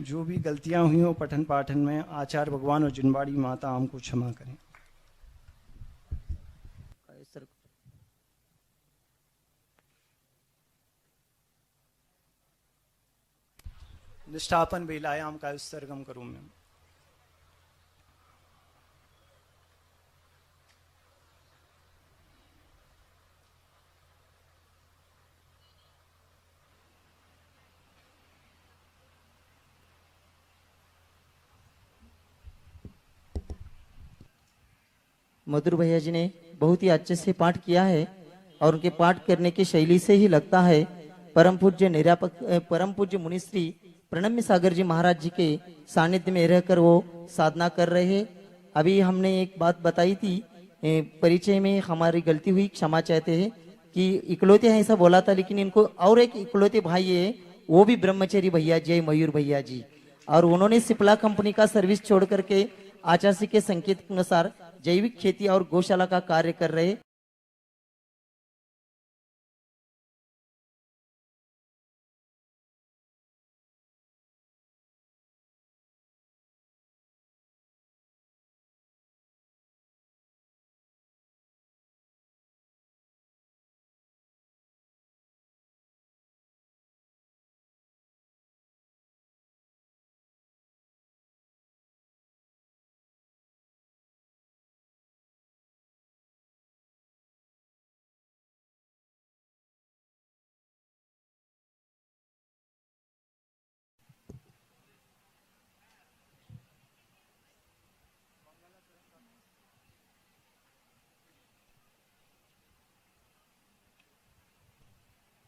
जो भी गलतियां हुई हो पठन पाठन में, आचार्य भगवान और जिनवाड़ी माता हमको क्षमा करें। निष्ठापन बेलायाम का उत्सर्गम करूं मैं। मधुर भैया जी ने बहुत ही अच्छे से पाठ किया है और उनके पाठ करने की शैली से ही लगता है परम पूज्य मुनिश्री प्रणम्य सागर जी महाराज जी के सानिध्य में रहकर वो साधना कर रहे हैं। अभी हमने एक बात बताई थी परिचय में, हमारी गलती हुई, क्षमा चाहते हैं कि इकलौते हैं ऐसा बोला था, लेकिन इनको और एक इकलौते भाई है, वो भी ब्रह्मचरी भैया जी, मयूर भैया जी, और उन्होंने सिप्ला कंपनी का सर्विस छोड़ करके आचार्य के संकेत अनुसार जैविक खेती और गौशाला का कार्य कर रहे।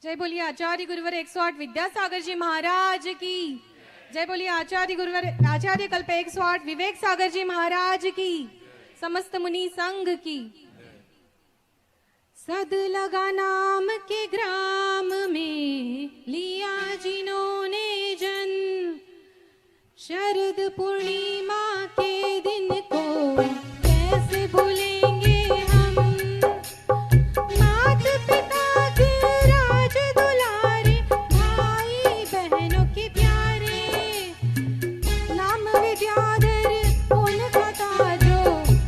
जय बोलिए आचार्य गुरुवर 108 विद्यासागर जी महाराज की। जय बोलिए आचार्य गुरुवर आचार्य कल्प 108 विवेक सागर जी महाराज की, समस्त मुनि संघ की। सद लगा नाम के ग्राम में लिया जिन्होंने जन्म, शरद पूर्णिमा के दिन को कैसे भूलेंगे हम। माता पिता के राज दुलारे, भाई बहनों के प्यारे, नाम विद्याधर उनका था जो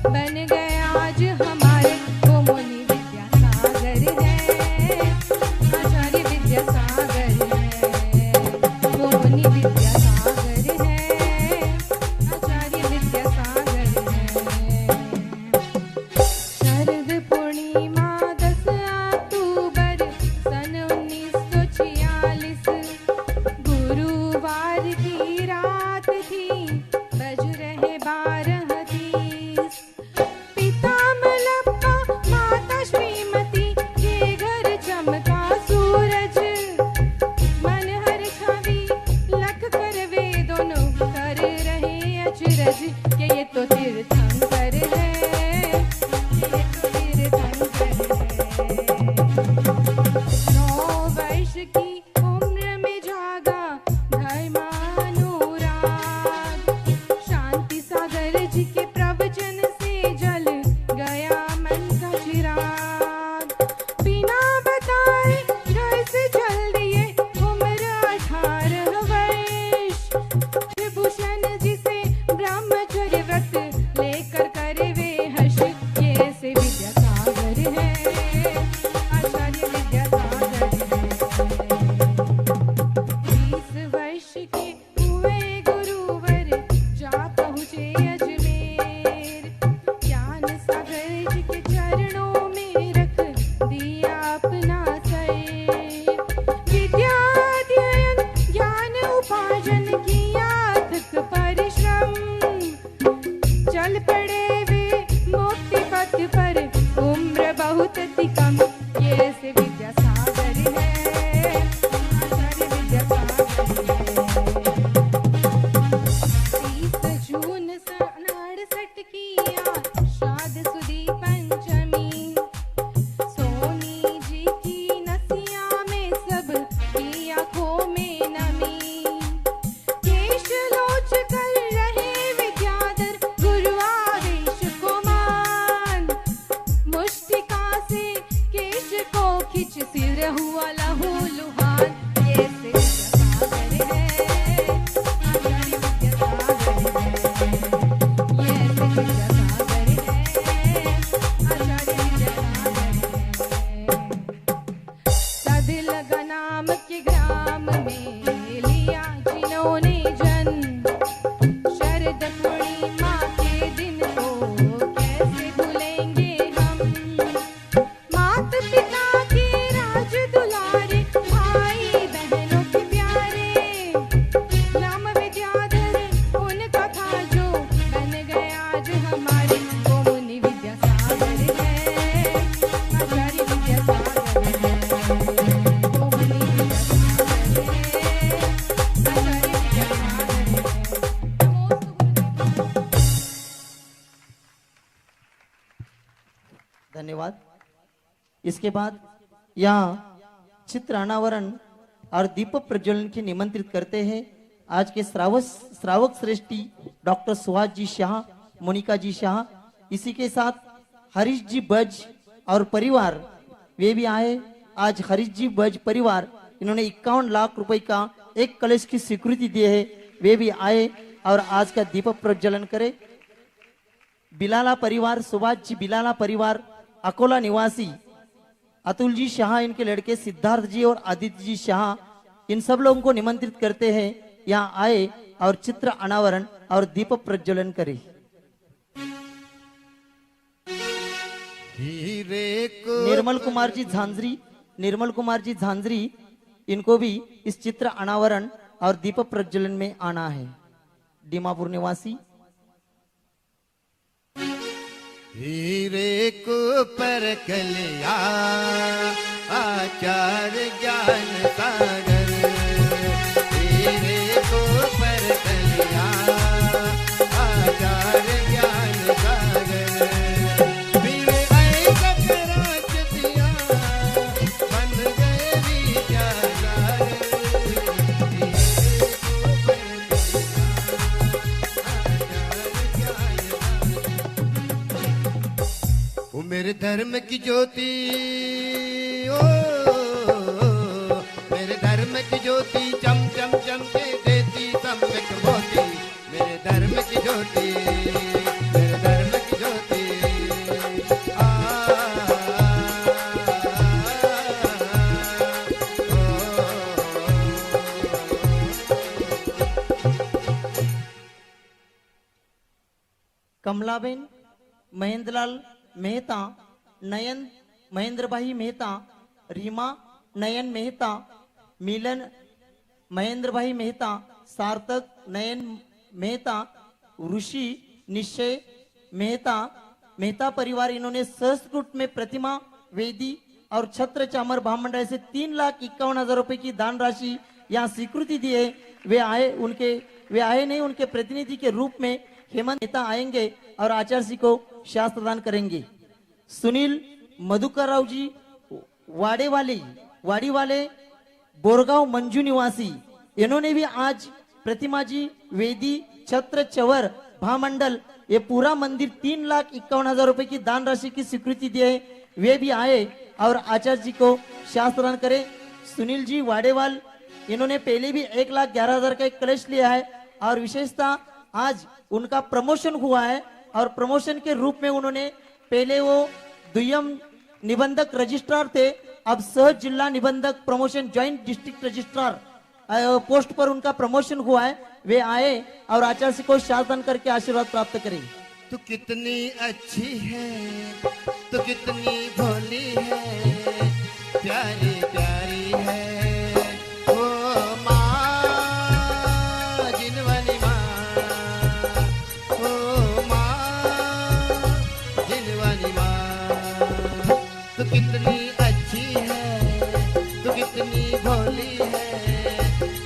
बन गए आज हमारे। वो मुनि विद्यासागर है, आचार्य विद्यासागर है। धन्यवाद। इसके बाद यहाँ चित्र अनावरण और दीप प्रज्वलन की निमंत्रित करते हैं आज के श्रावक श्रेष्ठी डॉक्टर सुहास जी शाह, मोनिका जी शाह। इसी के साथ हरीश जी बज और परिवार वे भी आए। आज हरीश जी बज परिवार इन्होंने 51 लाख रुपए का एक कलश की स्वीकृति दी है, वे भी आए और आज का दीप प्रज्वलन करे। बिलाला परिवार, सुभाष जी बिलाला परिवार, अकोला निवासी अतुल जी शाह, इनके लड़के सिद्धार्थ जी और आदित्य जी शाह, इन सब लोगों को निमंत्रित करते हैं यहाँ आए और चित्र अनावरण और दीप प्रज्वलन करे। निर्मल कुमार जी झांझरी इनको भी इस चित्र अनावरण और दीप प्रज्वलन में आना है। दीमापुर निवासी हीरे को परखलिया आचार्य ज्ञान सागर, हीरे को परखलिया आचार्य ज्ञान सागर, फिर ऐसा राज दिया बन गए विद्यासागर, हीरे को परखलिया आचार्य ज्ञान सागर। ओ मेरे धर्म की ज्योति, ओ मेरे धर्म की ज्योति चम चम चम के देती सम्यक मोती, मेरे धर्म की ज्योति, मेरे धर्म की ज्योति कमलाबेन महेंद्रलाल मेहता, नयन महेंद्र भाई मेहता, रीमा नयन मेहता, मिलन महेंद्र भाई मेहता, सार्थक नयन मेहता, ऋषि निश्चय मेहता, मेहता परिवार इन्होंने संस्कृत में प्रतिमा, वेदी और छत्र चामर भामंडल से 3,51,000 रुपए की दान राशि यहाँ स्वीकृति दी है। वे आए नहीं, उनके प्रतिनिधि के रूप में हेमंत मेहता आएंगे और आचार्य जी को शास्त्र प्रदान करेंगे। सुनील मधुकर राव जी वाड़ी वाले बोरगांव मंजू निवासी, इन्होंने भी आज प्रतिमा जी, वेदी, छत्र चवर भामंडल ये पूरा मंदिर 3,51,000 रुपए की दान राशि की स्वीकृति दी है। वे भी आए और आचार्य जी को शास्त्र प्रदान करें। सुनील जी वाडेवाल इन्होंने पहले भी 1,11,000 का एक कलश लिया है और विशेषता आज उनका प्रमोशन हुआ है और प्रमोशन के रूप में उन्होंने पहले वो दुय्यम निबंधक रजिस्ट्रार थे, अब सह जिला निबंधक promotion joint district registrar post पर उनका प्रमोशन हुआ है। वे आए और आचार्य जी को शासन करके आशीर्वाद प्राप्त करें। तू कितनी अच्छी है, तू कितनी भोली है, प्यारी प्यारी है ओ माँ जिनवानी माँ, ओ माँ जिनवानी माँ। तू कितनी अच्छी है, तू कितनी भोली है,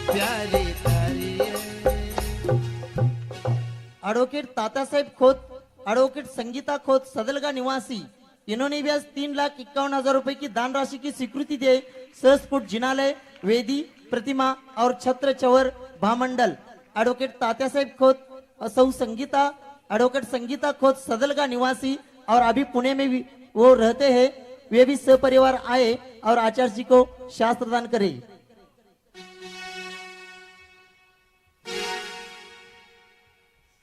प्यारी प्यारी है। एडवोकेट ताता साहेब खोत, एडवोकेट संगीता खोत सदलगा निवासी, इन्होंने भी आज 3,51,000 रुपए की दान राशि की स्वीकृति दी। संस्कृत जिनालय, वेदी, प्रतिमा और छत्र चवर भामंडल। एडवोकेट तात्या साहेब खोत, सौ संगीता, एडवोकेट संगीता खोत सदलगा निवासी और अभी पुणे में भी वो रहते हैं। वे भी सपरिवार आए और आचार्य जी को शास्त्र प्रदान करे।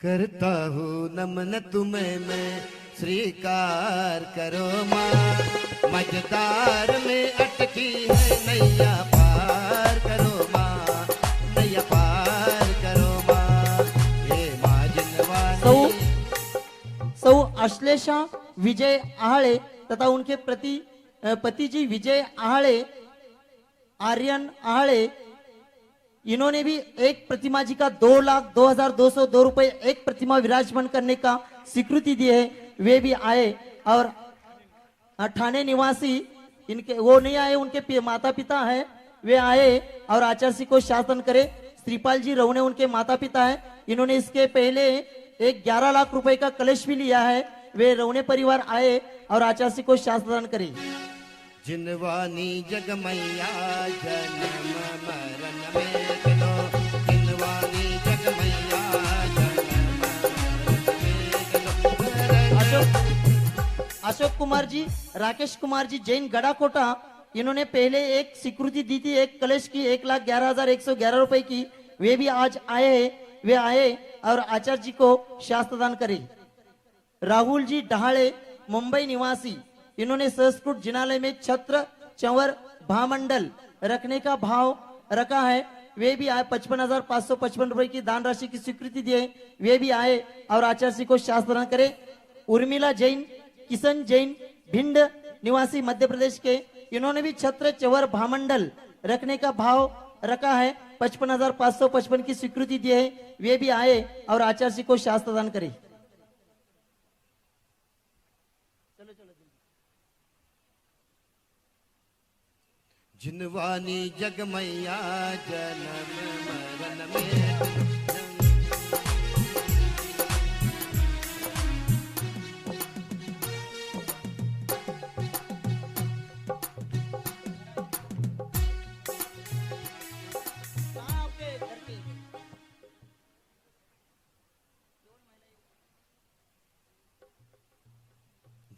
करता हूँ नमन तुम्हें मैं, स्वीकार करो माँ, मझदार में अटकी है नैया पार करो माँ, नैया पार करो माँ, ये माँ जिनवानी। सौ अश्लेषा विजय आहाळे तथा उनके पति जी विजय आहाळे, आर्यन आहाळे, इन्होंने भी एक प्रतिमा जी का 2,02,202 रुपए एक प्रतिमा विराजमान करने का स्वीकृति दी है। वे भी आए और ठाणे निवासी इनके वो नहीं आए, उनके माता पिता हैं, वे आए और आचार्य जी को शासन करे। श्रीपाल जी रवने उनके माता पिता हैं, इन्होंने इसके पहले एक 11 लाख रुपए का कलश भी लिया है। वे रौने परिवार आए और आचार्य को शास्त्र प्रदान करे। जिनवानी जग मैया जन्म मरण में दो, जिनवानी जग मैया जन्म मरण में दो। अशोक कुमार जी, राकेश कुमार जी जैन गड़ाकोटा, इन्होंने पहले एक स्वीकृति दी थी एक कलश की 1,11,111 रुपए की, वे भी आज आए हैं। वे आए और आचार्य जी को शास्त्र दान करे। राहुल जी डहाड़े मुंबई निवासी, इन्होंने संस्कृत जिनालय में छत्र चंवर भामंडल रखने का भाव रखा है। वे भी आए 55,555 रुपए की दान राशि की स्वीकृति दिए। वे भी आए और आचार्य जी को शास्त्र दान करे। उर्मिला जैन, किशन जैन भिंड निवासी मध्य प्रदेश के, इन्होंने भी छत्र चंवर भामंडल रखने का भाव रखा है। 55,555 की स्वीकृति दी है। वे भी आए और आचार्य जी को शास्त्र दान करे। जिनवानी जग मैया जन्म मरण में दो।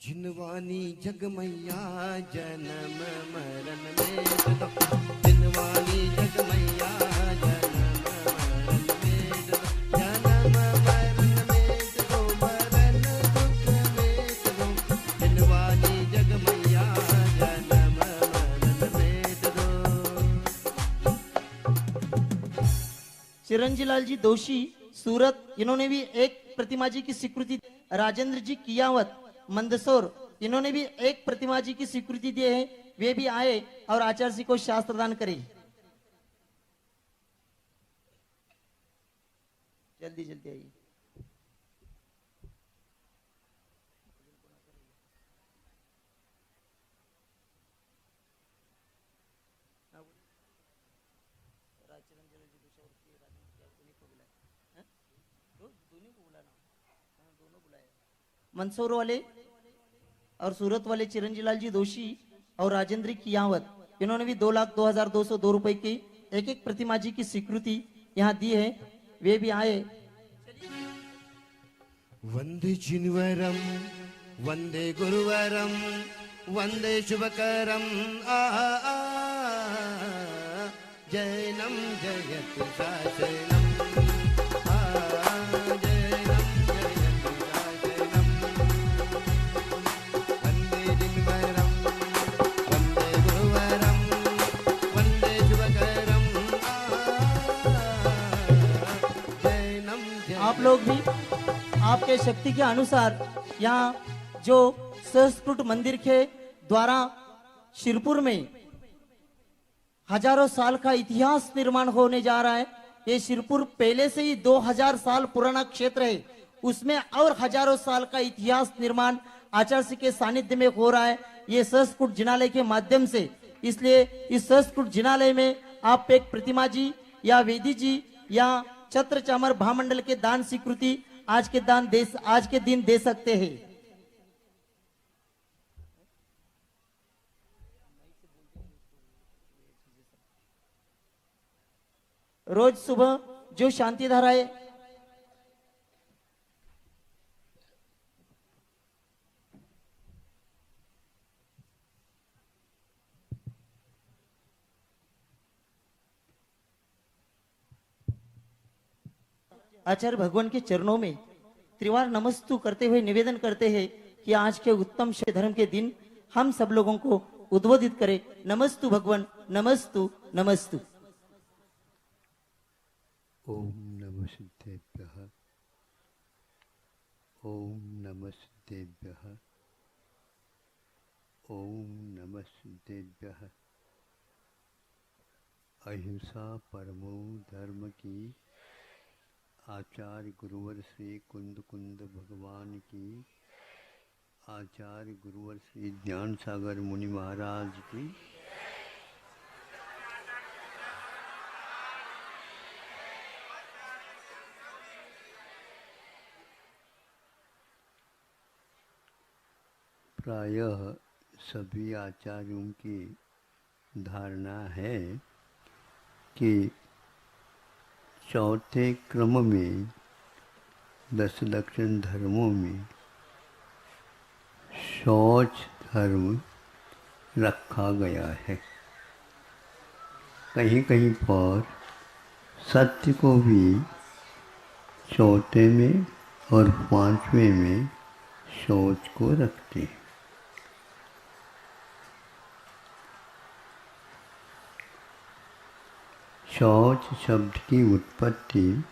जिनवानी जग मैया जन्म मरण में दो, जिनवानी जग मैया जन्म मरण में दो, जन्म मरण में दो, मरण दुख में दो, जिनवानी जग मैया जन्म मरण में दो। चिरंजी लाल जी दोषी सूरत, इन्होंने भी एक प्रतिमा जी की स्वीकृति। राजेंद्र जी कियावत मंदसौर, इन्होंने भी एक प्रतिमा जी की स्वीकृति दी है। वे भी आए और आचार्य जी को शास्त्र दान करे। जल्दी जल्दी आइए। मंदसौर वाले और सूरत वाले चिरंजी लाल जी दोषी और राजेंद्र कियावत, इन्होंने भी 2,02,202 रुपए की एक एक प्रतिमा जी की स्वीकृति यहाँ दी है। वे भी आए। वंदे जिनवरम वंदे गुरुवरम वंदे शुभकरम जैनम जयतु शासनम जैनम जयतु शासनम वंदे जिनवरम वंदे गुरुवरम वंदे शुभकरम जैनम आप लोग भी आपके शक्ति के अनुसार यहाँ जो संस्कृत मंदिर के द्वारा शिरपुर में हजारों साल का इतिहास निर्माण होने जा रहा है। ये शिरपुर पहले से ही 2000 साल पुराना क्षेत्र है, उसमें और हजारों साल का इतिहास निर्माण आचार्य के सानिध्य में हो रहा है, ये संस्कृत जिनालय के माध्यम से। इसलिए इस संस्कृत जिनालय में आप एक प्रतिमा जी या वेदी जी या छत्र चामर भामंडल के दान स्वीकृति आज के दिन दे सकते हैं। रोज सुबह जो शांति धारा है आचार्य भगवान के चरणों में त्रिवार नमस्तु करते हुए निवेदन करते हैं कि आज के उत्तम धर्म के दिन हम सब लोगों को उद्बोधित करें। नमस्तु भगवान, नमस्तु नमस्तु। ओम नमः सिद्धेभ्यः, ओम नमः सिद्धेभ्यः, ओम नमः सिद्धेभ्यः। अहिंसा परमो धर्म की आचार्य गुरुवर श्री कुंद कुंद भगवान की, आचार्य गुरुवर श्री ज्ञान सागर मुनि महाराज की, प्रायः सभी आचार्यों की धारणा है कि चौथे क्रम में 10 दक्षिण धर्मों में शौच धर्म रखा गया है। कहीं कहीं पर सत्य को भी चौथे में और 5वें में शौच को रखते हैं। शौच शब्द की उत्पत्ति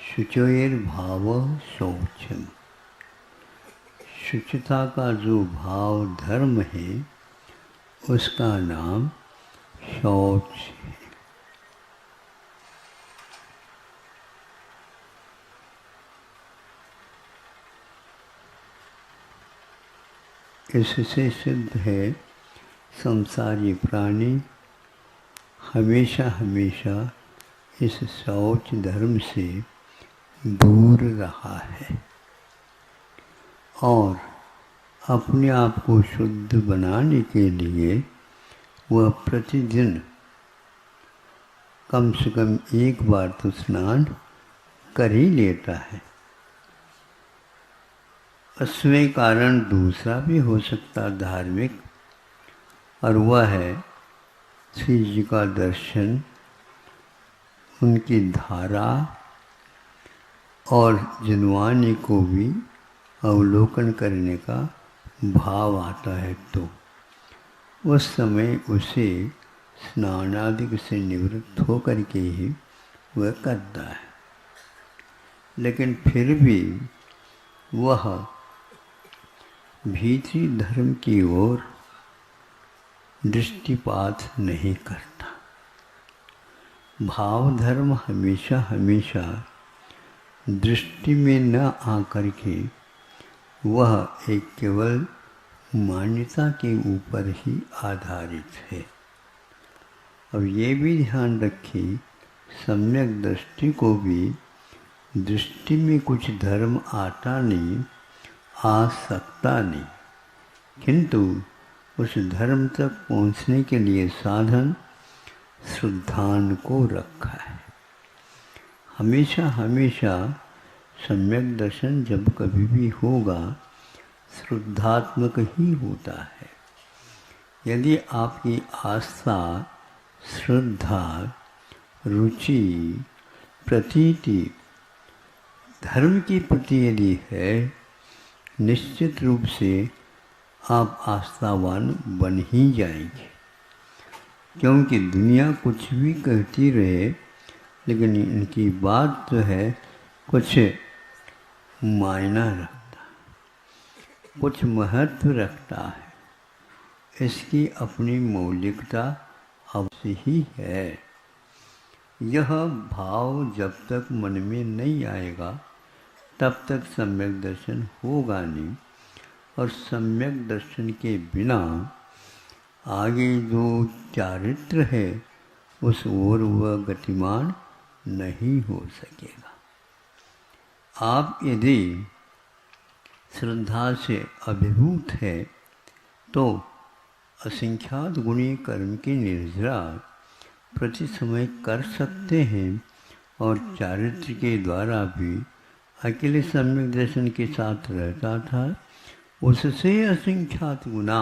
शुचोर भाव शौचम, शुचिता का जो भाव धर्म है उसका नाम शौच है। इससे सिद्ध है संसारी प्राणी हमेशा हमेशा इस शौच धर्म से दूर रहा है और अपने आप को शुद्ध बनाने के लिए वह प्रतिदिन कम से कम एक बार तो स्नान कर ही लेता है। उसमें कारण दूसरा भी हो सकता धार्मिक, और वह है श्री जी का दर्शन, उनकी धारा और जनवाणी को भी अवलोकन करने का भाव आता है तो उस समय उसे स्नानादि से निवृत्त होकर के ही वह करता है। लेकिन फिर भी वह भीतरी धर्म की ओर दृष्टिपात नहीं करता। भाव धर्म हमेशा हमेशा दृष्टि में न आकर के वह एक केवल मान्यता के ऊपर ही आधारित है। अब ये भी ध्यान रखें, सम्यक दृष्टि को भी दृष्टि में कुछ धर्म आता नहीं, आ सकता नहीं, किंतु उस धर्म तक पहुँचने के लिए साधन श्रद्धान को रखा है। हमेशा हमेशा सम्यक दर्शन जब कभी भी होगा श्रद्धात्मक ही होता है। यदि आपकी आस्था, श्रद्धा, रुचि, प्रतीति धर्म की प्रति यदि है, निश्चित रूप से आप आस्थावान बन ही जाएंगे। क्योंकि दुनिया कुछ भी कहती रहे, लेकिन इनकी बात जो है कुछ मायना रखता है, कुछ महत्व रखता है। इसकी अपनी मौलिकता अवश्य ही है। यह भाव जब तक मन में नहीं आएगा तब तक सम्यक दर्शन होगा नहीं, और सम्यक दर्शन के बिना आगे जो चारित्र है उस ओर वह गतिमान नहीं हो सकेगा। आप यदि श्रद्धा से अभिभूत है तो असंख्यात गुणी कर्म की निर्जरा प्रति समय कर सकते हैं, और चारित्र के द्वारा भी अकेले सम्यक दर्शन के साथ रहता था, उससे असंख्यात गुना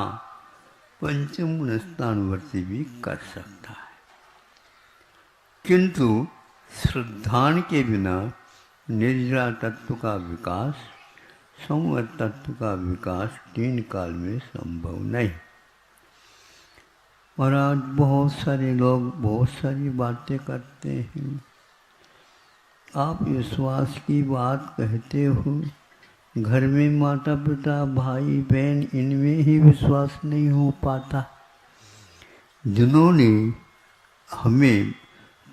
पंचम गुणस्थानुवर्ती भी कर सकता है। किंतु श्रद्धान के बिना निर्जरा तत्व का विकास, संवर तत्व का विकास 3 काल में संभव नहीं। और आज बहुत सारे लोग बहुत सारी बातें करते हैं। आप विश्वास की बात कहते हो, घर में माता पिता भाई बहन इनमें ही विश्वास नहीं हो पाता। जिन्होंने हमें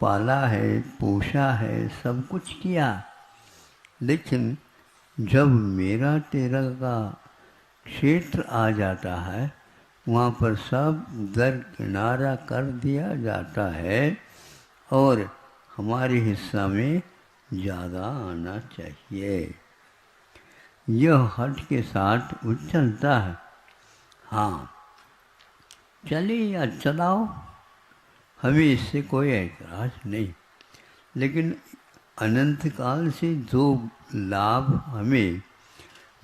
पाला है, पोषा है, सब कुछ किया, लेकिन जब मेरा तेरा का क्षेत्र आ जाता है वहाँ पर सब दरकिनारा कर दिया जाता है और हमारे हिस्सा में ज़्यादा आना चाहिए। यह हट के साथ वो चलता है। हाँ, चले या चलाओ, हमें इससे कोई ऐतराज नहीं, लेकिन अनंत काल से जो लाभ हमें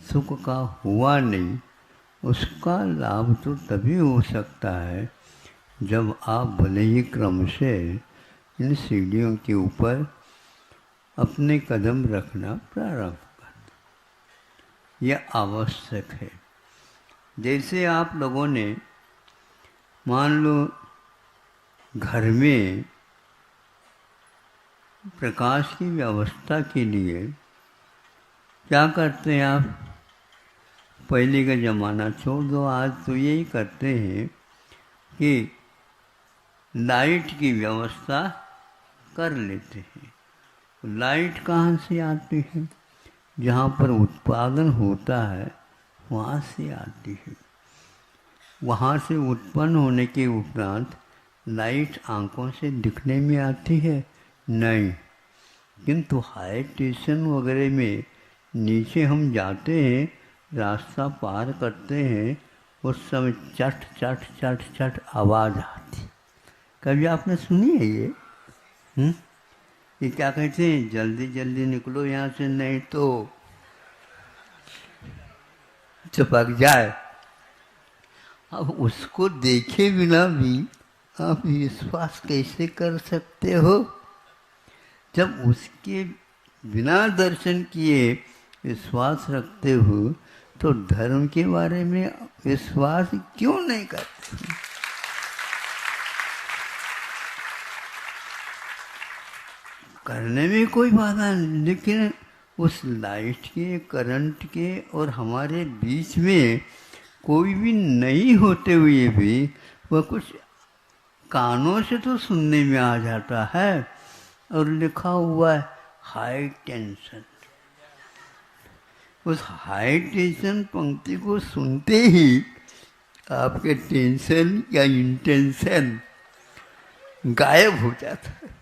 सुख का हुआ नहीं, उसका लाभ तो तभी हो सकता है जब आप भले ही क्रम से इन सीढ़ियों के ऊपर अपने कदम रखना प्रारंभ कर। यह आवश्यक है। जैसे आप लोगों ने मान लो घर में प्रकाश की व्यवस्था के लिए क्या करते हैं आप? पहले का ज़माना छोड़ दो, आज तो यही करते हैं कि लाइट की व्यवस्था कर लेते हैं। लाइट कहाँ से आती है? जहाँ पर उत्पादन होता है वहाँ से आती है। वहाँ से उत्पन्न होने के उपरांत लाइट आंखों से दिखने में आती है? नहीं। किंतु हाई स्टेशन वगैरह में नीचे हम जाते हैं, रास्ता पार करते हैं, उस समय चट चट चट चट आवाज़ आती। कभी आपने सुनी है ये? ये क्या कहते हैं? जल्दी जल्दी निकलो यहाँ से, नहीं तो चिपक जाए। अब उसको देखे बिना भी आप विश्वास कैसे कर सकते हो? जब उसके बिना दर्शन किए विश्वास रखते हो तो धर्म के बारे में विश्वास क्यों नहीं करते? करने में कोई बाधा नहीं, लेकिन उस लाइट के, करंट के और हमारे बीच में कोई भी नहीं होते हुए भी वह कुछ कानों से तो सुनने में आ जाता है, और लिखा हुआ है हाई टेंशन। उस हाई टेंशन पंक्ति को सुनते ही आपके टेंशन या इंटेंशन गायब हो जाता है।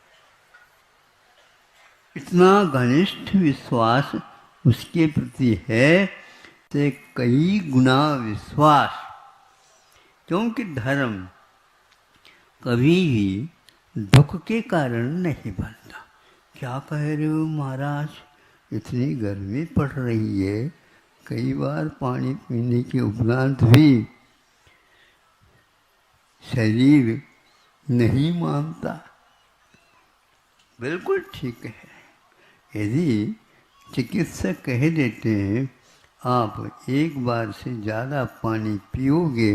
इतना घनिष्ठ विश्वास उसके प्रति है से कई गुना विश्वास, क्योंकि धर्म कभी भी दुख के कारण नहीं बनता। क्या कह रहे हो महाराज, इतनी गर्मी पड़ रही है, कई बार पानी पीने के उपरांत भी शरीर नहीं मानता। बिल्कुल ठीक है। यदि चिकित्सक कह देते हैं आप एक बार से ज़्यादा पानी पियोगे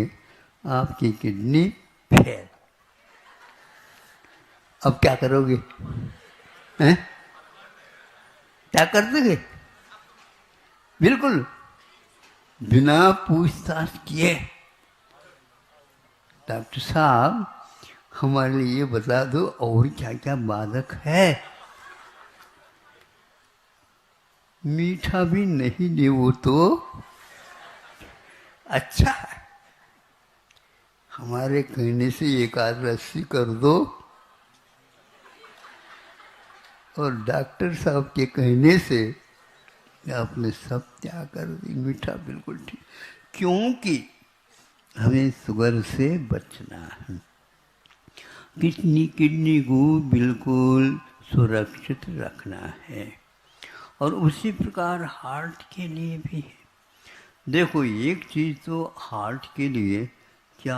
आपकी किडनी फेल, अब क्या करोगे? हैं? क्या कर दोगे? बिल्कुल बिना पूछताछ किए, डॉक्टर साहब हमारे लिए बता दो और क्या क्या बाधक है। मीठा भी नहीं ले वो तो अच्छा है। हमारे कहने से एक आध लस्सी कर दो, और डॉक्टर साहब के कहने से आपने सब त्याग कर दी। मीठा बिल्कुल ठीक, क्योंकि हमें शुगर से बचना है। किडनी को बिल्कुल सुरक्षित रखना है, और उसी प्रकार हार्ट के लिए भी है। देखो एक चीज़ तो हार्ट के लिए क्या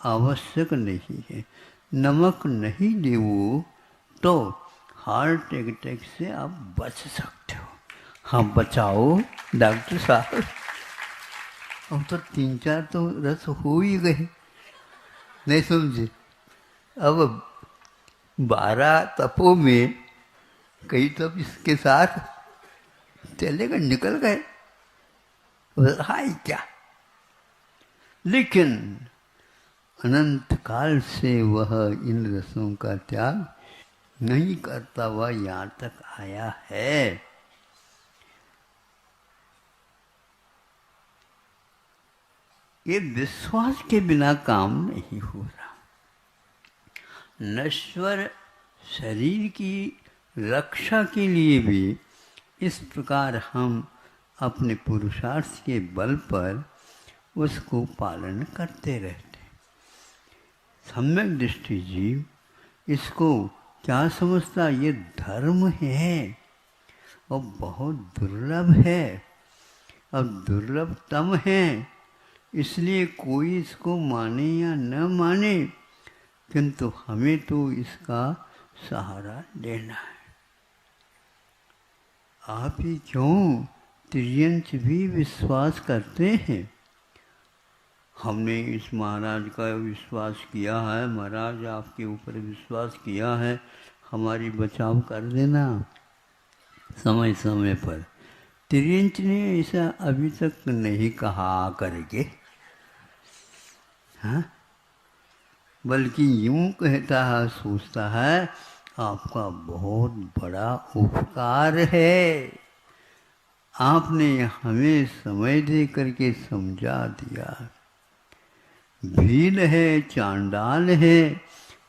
आवश्यक नहीं है, नमक नहीं लेवो तो हार्ट अटैक से आप बच सकते हो। हाँ बचाओ डॉक्टर साहब, अब तो 3-4 तो रस हो ही गए, नहीं समझे? अब 12 तपों में कई तप इसके साथ चले गए, निकल गए, हाय क्या। लेकिन अनंत काल से वह इन रसों का त्याग नहीं करता, वह यहाँ तक आया है। ये विश्वास के बिना काम नहीं हो रहा। नश्वर शरीर की रक्षा के लिए भी इस प्रकार हम अपने पुरुषार्थ के बल पर उसको पालन करते रहते। सम्यक दृष्टि जीव इसको क्या समझता, ये धर्म है और बहुत दुर्लभ है, और दुर्लभतम है, इसलिए कोई इसको माने या न माने, किंतु हमें तो इसका सहारा लेना है। आप ही क्यों त्रियंच भी विश्वास करते हैं। हमने इस महाराज का विश्वास किया है, महाराज आपके ऊपर विश्वास किया है, हमारी बचाव कर देना समय समय पर। त्रियंच ने ऐसा अभी तक नहीं कहा करके, हाँ, बल्कि यूं कहता है, सोचता है आपका बहुत बड़ा उपकार है, आपने हमें समय दे करके समझा दिया। भील है, चांडाल है,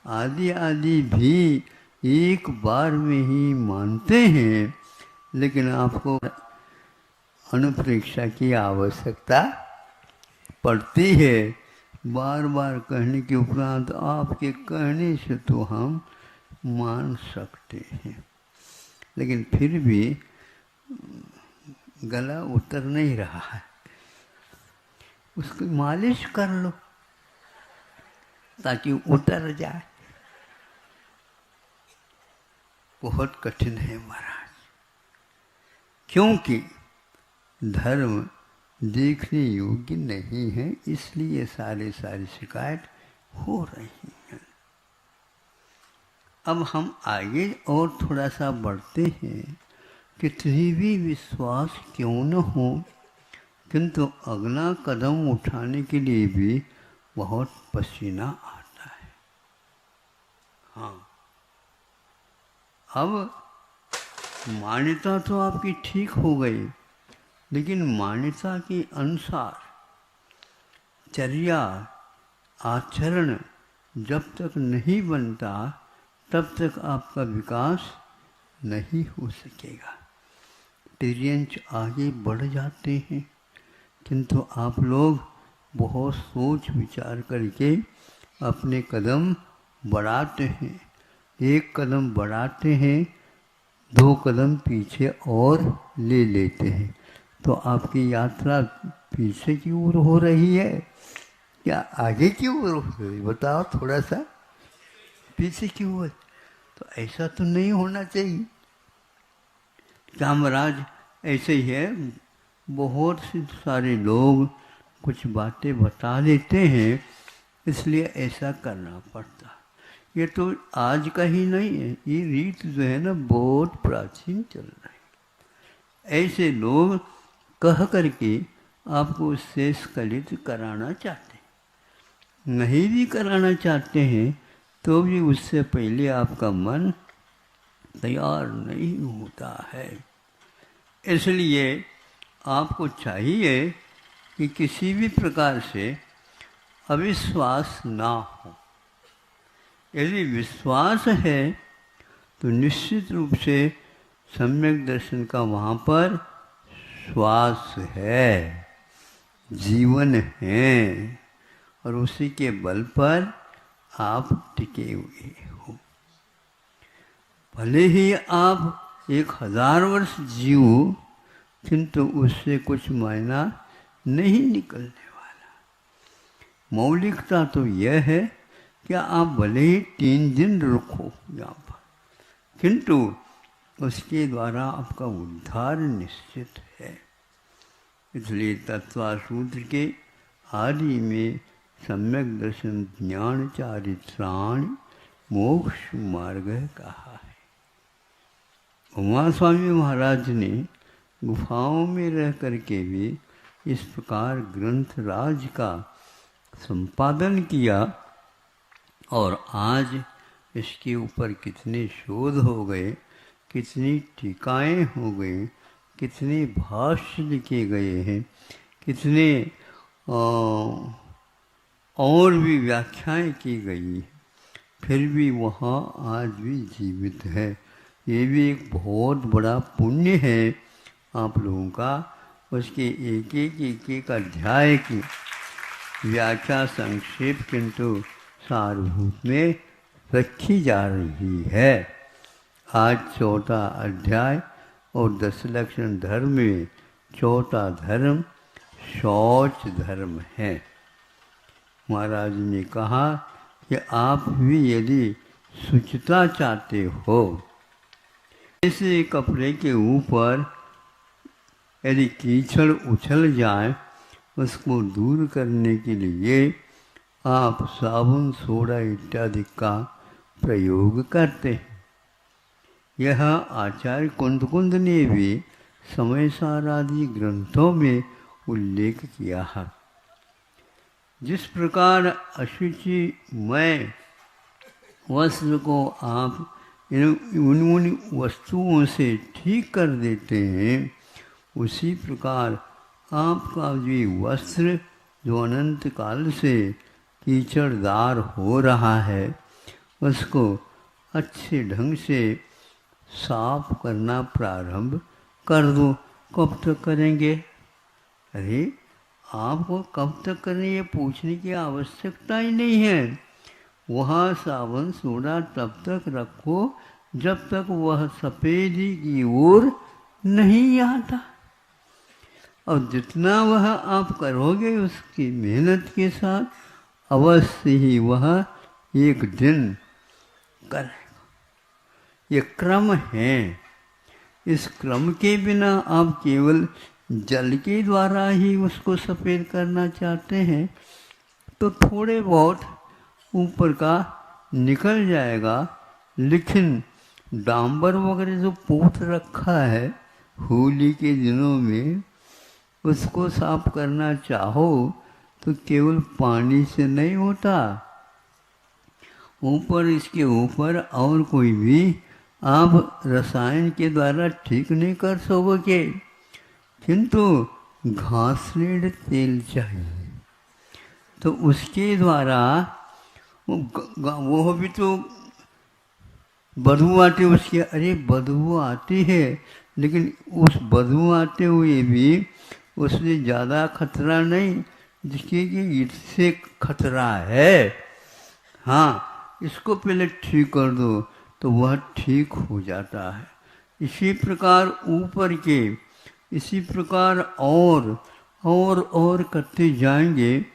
आदि आदि भी एक बार में ही मानते हैं, लेकिन आपको अनुप्रेक्षा की आवश्यकता पड़ती है। बार बार कहने के उपरांत आपके कहने से तो हम मान सकते हैं, लेकिन फिर भी गला उतर नहीं रहा है, उसकी मालिश कर लो ताकि उतर जाए। बहुत कठिन है महाराज, क्योंकि धर्म देखने योग्य नहीं है, इसलिए सारी शिकायत हो रही है। अब हम आगे और थोड़ा सा बढ़ते हैं। कितनी भी विश्वास क्यों न हो, किंतु अगला कदम उठाने के लिए भी बहुत पसीना आता है। हाँ, अब मान्यता तो आपकी ठीक हो गई, लेकिन मान्यता के अनुसार चर्या आचरण जब तक नहीं बनता, तब तक आपका विकास नहीं हो सकेगा। तिर्यंच आगे बढ़ जाते हैं, किंतु आप लोग बहुत सोच विचार करके अपने कदम बढ़ाते हैं। एक कदम बढ़ाते हैं, 2 कदम पीछे और ले लेते हैं, तो आपकी यात्रा पीछे की ओर हो रही है या आगे की ओर हो रही है? बताओ थोड़ा सा। पीछे की ओर। तो ऐसा तो नहीं होना चाहिए। क्या महाराज ऐसे ही है, बहुत से सारे लोग कुछ बातें बता देते हैं, इसलिए ऐसा करना पड़ता। ये तो आज का ही नहीं है, ये रीत जो है ना बहुत प्राचीन चल रही है। ऐसे लोग कह करके आपको शेष कलित कराना चाहते हैं। नहीं भी कराना चाहते हैं तो भी उससे पहले आपका मन तैयार नहीं होता है। इसलिए आपको चाहिए कि किसी भी प्रकार से अविश्वास ना हो। यदि विश्वास है तो निश्चित रूप से सम्यक दर्शन का वहाँ पर श्वास है, जीवन है, और उसी के बल पर आप टिके हुए हो। भले ही आप 1000 वर्ष जियो, किंतु उससे कुछ मायना नहीं निकलने वाला। मौलिकता तो यह है कि आप भले ही 3 दिन रुको यहाँ पर, किंतु उसके द्वारा आपका उद्धार निश्चित है। इसलिए तत्व सूत्र के आदि में सम्यक दर्शन ज्ञान चारित्राणि मोक्ष मार्ग कहा है। उमा स्वामी महाराज ने गुफाओं में रह करके भी इस प्रकार ग्रंथ राज का संपादन किया, और आज इसके ऊपर कितने शोध हो गए, कितनी टीकाएँ हो गई, कितने भाष्य लिखे गए हैं, कितने और भी व्याख्याएं की गई, फिर भी वहाँ आज भी जीवित है। ये भी एक बहुत बड़ा पुण्य है आप लोगों का उसके एक एक अध्याय की व्याख्या संक्षेप किंतु सारभूत में रखी जा रही है। आज चौथा अध्याय और 10 लक्षण धर्म में चौथा धर्म शौच धर्म है। महाराज ने कहा कि आप भी यदि शुचिता चाहते हो, ऐसे कपड़े के ऊपर यदि कीचड़ उछल जाए, उसको दूर करने के लिए आप साबुन सोडा इत्यादि का प्रयोग करते हैं। यह आचार्य कुंद ने भी समय सार आदि ग्रंथों में उल्लेख किया है। जिस प्रकार अशुचिमय वस्त्र को आप उन वस्तुओं से ठीक कर देते हैं, उसी प्रकार आपका भी वस्त्र जो अनंत काल से कीचड़दार हो रहा है, उसको अच्छे ढंग से साफ करना प्रारंभ कर दो। कब तक करेंगे? अरे आपको कब तक करें ये पूछने की आवश्यकता ही नहीं है। वहाँ साबुन सोडा तब तक रखो जब तक वह सफ़ेदी की ओर नहीं आता, और जितना वह आप करोगे उसकी मेहनत के साथ अवश्य ही वह एक दिन करेगा। ये क्रम है। इस क्रम के बिना आप केवल जल के द्वारा ही उसको सफ़ेद करना चाहते हैं तो थोड़े बहुत ऊपर का निकल जाएगा, लेकिन डांबर वगैरह जो पोत रखा है होली के दिनों में, उसको साफ करना चाहो तो केवल पानी से नहीं होता। ऊपर इसके ऊपर और कोई भी आप रसायन के द्वारा ठीक नहीं कर सकोगे, किंतु घासलेट तेल चाहिए तो उसके द्वारा वो भी तो बदबू आती है उसकी। अरे बदबू आती है, लेकिन उस बदबू आते हुए भी उससे ज़्यादा खतरा नहीं जिसके कि इससे खतरा है। हाँ, इसको पहले ठीक कर दो तो वह ठीक हो जाता है। इसी प्रकार ऊपर के इसी प्रकार और करते जाएंगे,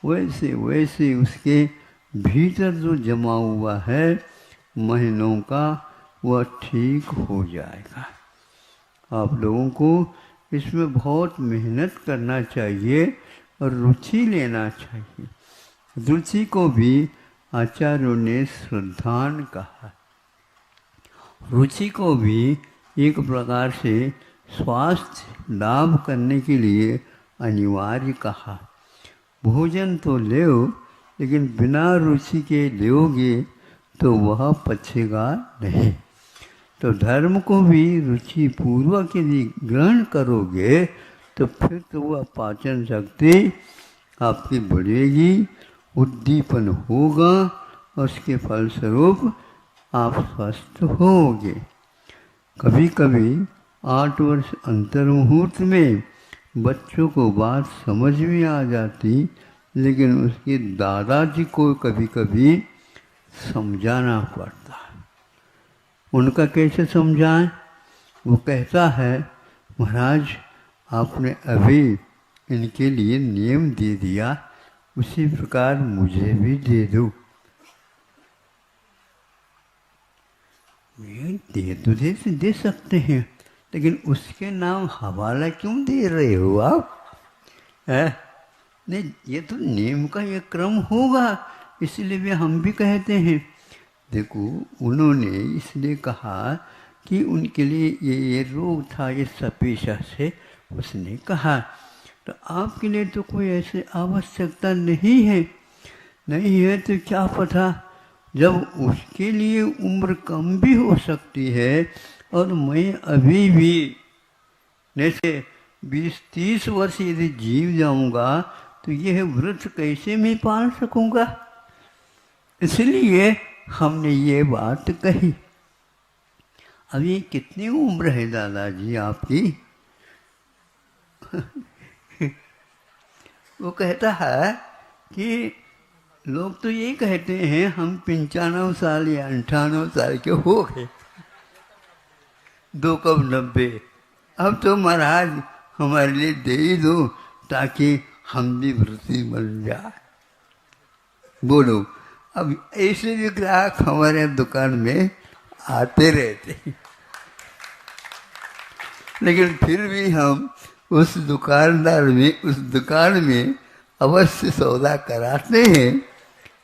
वैसे वैसे उसके भीतर जो जमा हुआ है महीनों का, वह ठीक हो जाएगा। आप लोगों को इसमें बहुत मेहनत करना चाहिए और रुचि लेना चाहिए। रुचि को भी आचार्यों ने श्रद्धान कहा। रुचि को भी एक प्रकार से स्वास्थ्य लाभ करने के लिए अनिवार्य कहा। भोजन तो लो, लेकिन बिना रुचि के लोगे तो वह पचेगा नहीं। तो धर्म को भी रुचि पूर्वक यदि ग्रहण करोगे तो फिर तो वह पाचन शक्ति आपकी बढ़ेगी, उद्दीपन होगा, उसके फलस्वरूप आप स्वस्थ होगे। कभी कभी 8 वर्ष अंतर मुहूर्त में बच्चों को बात समझ में आ जाती, लेकिन उसके दादाजी को कभी कभी समझाना पड़ता है। उनका कैसे समझाएं? वो कहता है, महाराज आपने अभी इनके लिए नियम दे दिया, उसी प्रकार मुझे भी दे दो। दे सकते हैं, लेकिन उसके नाम हवाला क्यों दे रहे हो आप? नहीं, ये तो नियम का ये क्रम होगा, इसलिए भी हम भी कहते हैं। देखो, उन्होंने इसलिए कहा कि उनके लिए ये रोग था, ये सपेशा से उसने कहा। तो आपके लिए तो कोई ऐसी आवश्यकता नहीं है। नहीं है तो क्या पता, जब उसके लिए उम्र कम भी हो सकती है और मैं अभी भी जैसे 20-30 वर्ष यदि जीव जाऊंगा तो यह व्रत कैसे मैं पाल सकूंगा? इसलिए हमने ये बात कही। अभी कितनी उम्र है दादाजी आपकी? वो कहता है कि लोग तो ये कहते हैं हम 95 साल या 98 साल के हो गए, 2 कब 90, अब तो महाराज हमारे लिए दे ही दो ताकि हम भी वृत्ति बन जाए। बोलो, अब ऐसे भी ग्राहक हमारे दुकान में आते रहते हैं, लेकिन फिर भी हम उस दुकान में अवश्य सौदा कराते हैं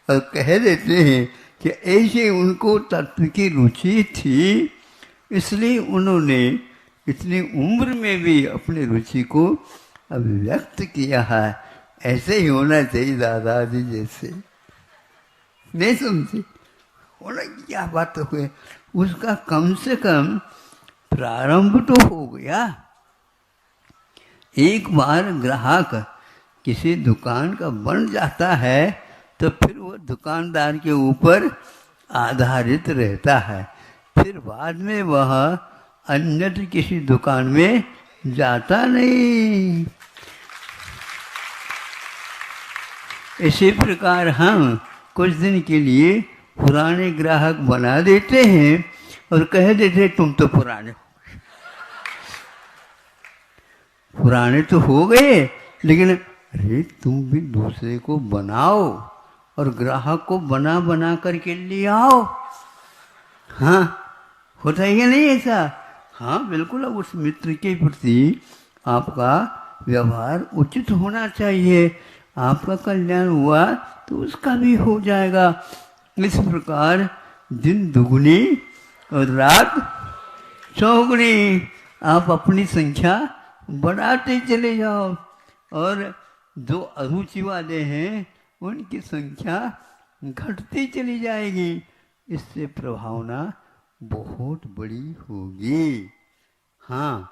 और कह देते हैं कि ऐसे उनको तत्व की रुचि थी, इसलिए उन्होंने इतनी उम्र में भी अपनी रुचि को अभिव्यक्त किया है। ऐसे ही होना चाहिए दादाजी जैसे। नहीं समझे? होना क्या बात हुई, उसका कम से कम प्रारंभ तो हो गया। एक बार ग्राहक किसी दुकान का बन जाता है तो फिर वो दुकानदार के ऊपर आधारित रहता है, फिर बाद में वह अन्यत्र किसी दुकान में जाता नहीं। इसी प्रकार हम कुछ दिन के लिए पुराने ग्राहक बना देते हैं और कह देते तुम तो पुराने तो हो गए, लेकिन अरे तुम भी दूसरे को बनाओ और ग्राहक को बना बना करके ले आओ। हाँ, होता है या नहीं ऐसा? हाँ बिल्कुल। अब उस मित्र के प्रति आपका व्यवहार उचित होना चाहिए। आपका कल्याण हुआ तो उसका भी हो जाएगा। इस प्रकार दिन दुगुनी और रात चौगुनी आप अपनी संख्या बढ़ाते चले जाओ, और जो अरुचि वाले हैं उनकी संख्या घटती चली जाएगी। इससे प्रभावना बहुत बड़ी होगी। हाँ,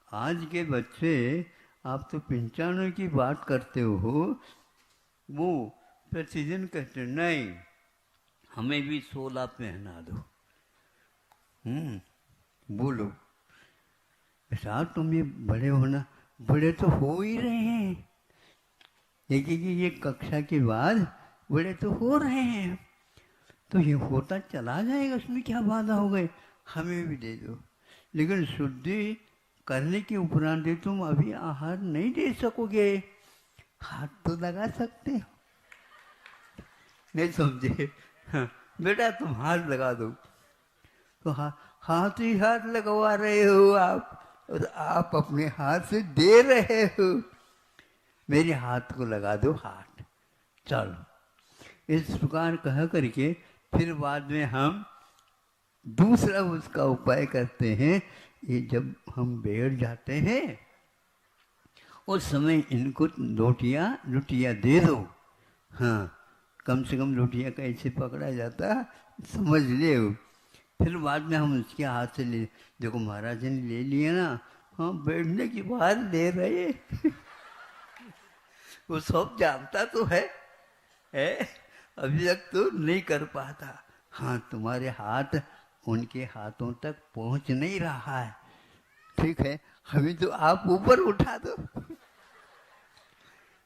आज के बच्चे, आप तो 95 की बात करते हो, वो प्रतिदिन कहते नहीं हमें भी 16 पहना दो। बोलो बेटा, तुम ये बड़े होना, बड़े तो हो ही रहे हैं, ये कक्षा के बाद बड़े तो हो रहे हैं, तो ये होता चला जाएगा, उसमें क्या बाधा हो गई, हमें भी दे दो। लेकिन शुद्धि करने के उपरांत तुम अभी आहार नहीं दे सकोगे, हाथ तो लगा सकते हो। नहीं समझे? हाँ, बेटा तुम हाथ लगा दो, तो हाथ ही हाथ लगवा रहे हो आप, और आप अपने हाथ से दे रहे हो। मेरे हाथ को लगा दो हाथ, चलो। इस प्रकार कह करके फिर बाद में हम दूसरा उसका उपाय करते हैं। ये जब हम बैठ जाते हैं उस समय इनको रोटियाँ दे दो। हाँ, कम से कम रोटियाँ कैसे पकड़ा जाता समझ ले। फिर बाद में हम उसके हाथ से ले, देखो महाराज ने ले लिया ना, हाँ बैठने की बात ले रहे वो सब जानता तो है अभी तक तो नहीं कर पाता। हाँ, तुम्हारे हाथ उनके हाथों तक पहुंच नहीं रहा है, ठीक है, अभी तो आप ऊपर उठा दो।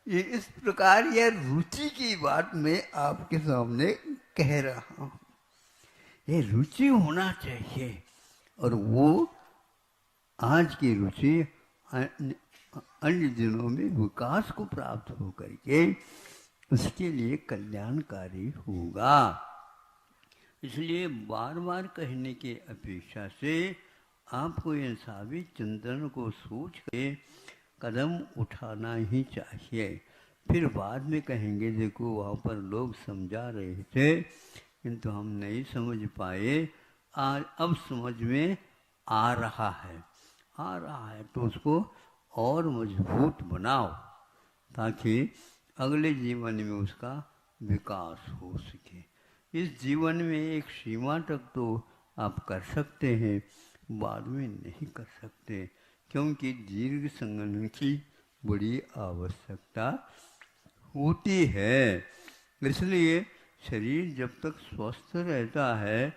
ये इस प्रकार यह रुचि की बात मैं आपके सामने कह रहा हूँ। ये रुचि होना चाहिए, और वो आज की रुचि अन्य दिनों में विकास को प्राप्त होकर के उसके लिए कल्याणकारी होगा। इसलिए बार बार कहने की अपेक्षा से आपको इन सभी चिंतन को सोच के कदम उठाना ही चाहिए। फिर बाद में कहेंगे देखो वहाँ पर लोग समझा रहे थे किंतु हम नहीं समझ पाए, आज अब समझ में आ रहा है तो उसको और मजबूत बनाओ ताकि अगले जीवन में उसका विकास हो सके। इस जीवन में एक सीमा तक तो आप कर सकते हैं, बाद में नहीं कर सकते, क्योंकि दीर्घ संगठन की बड़ी आवश्यकता होती है। इसलिए शरीर जब तक स्वस्थ रहता है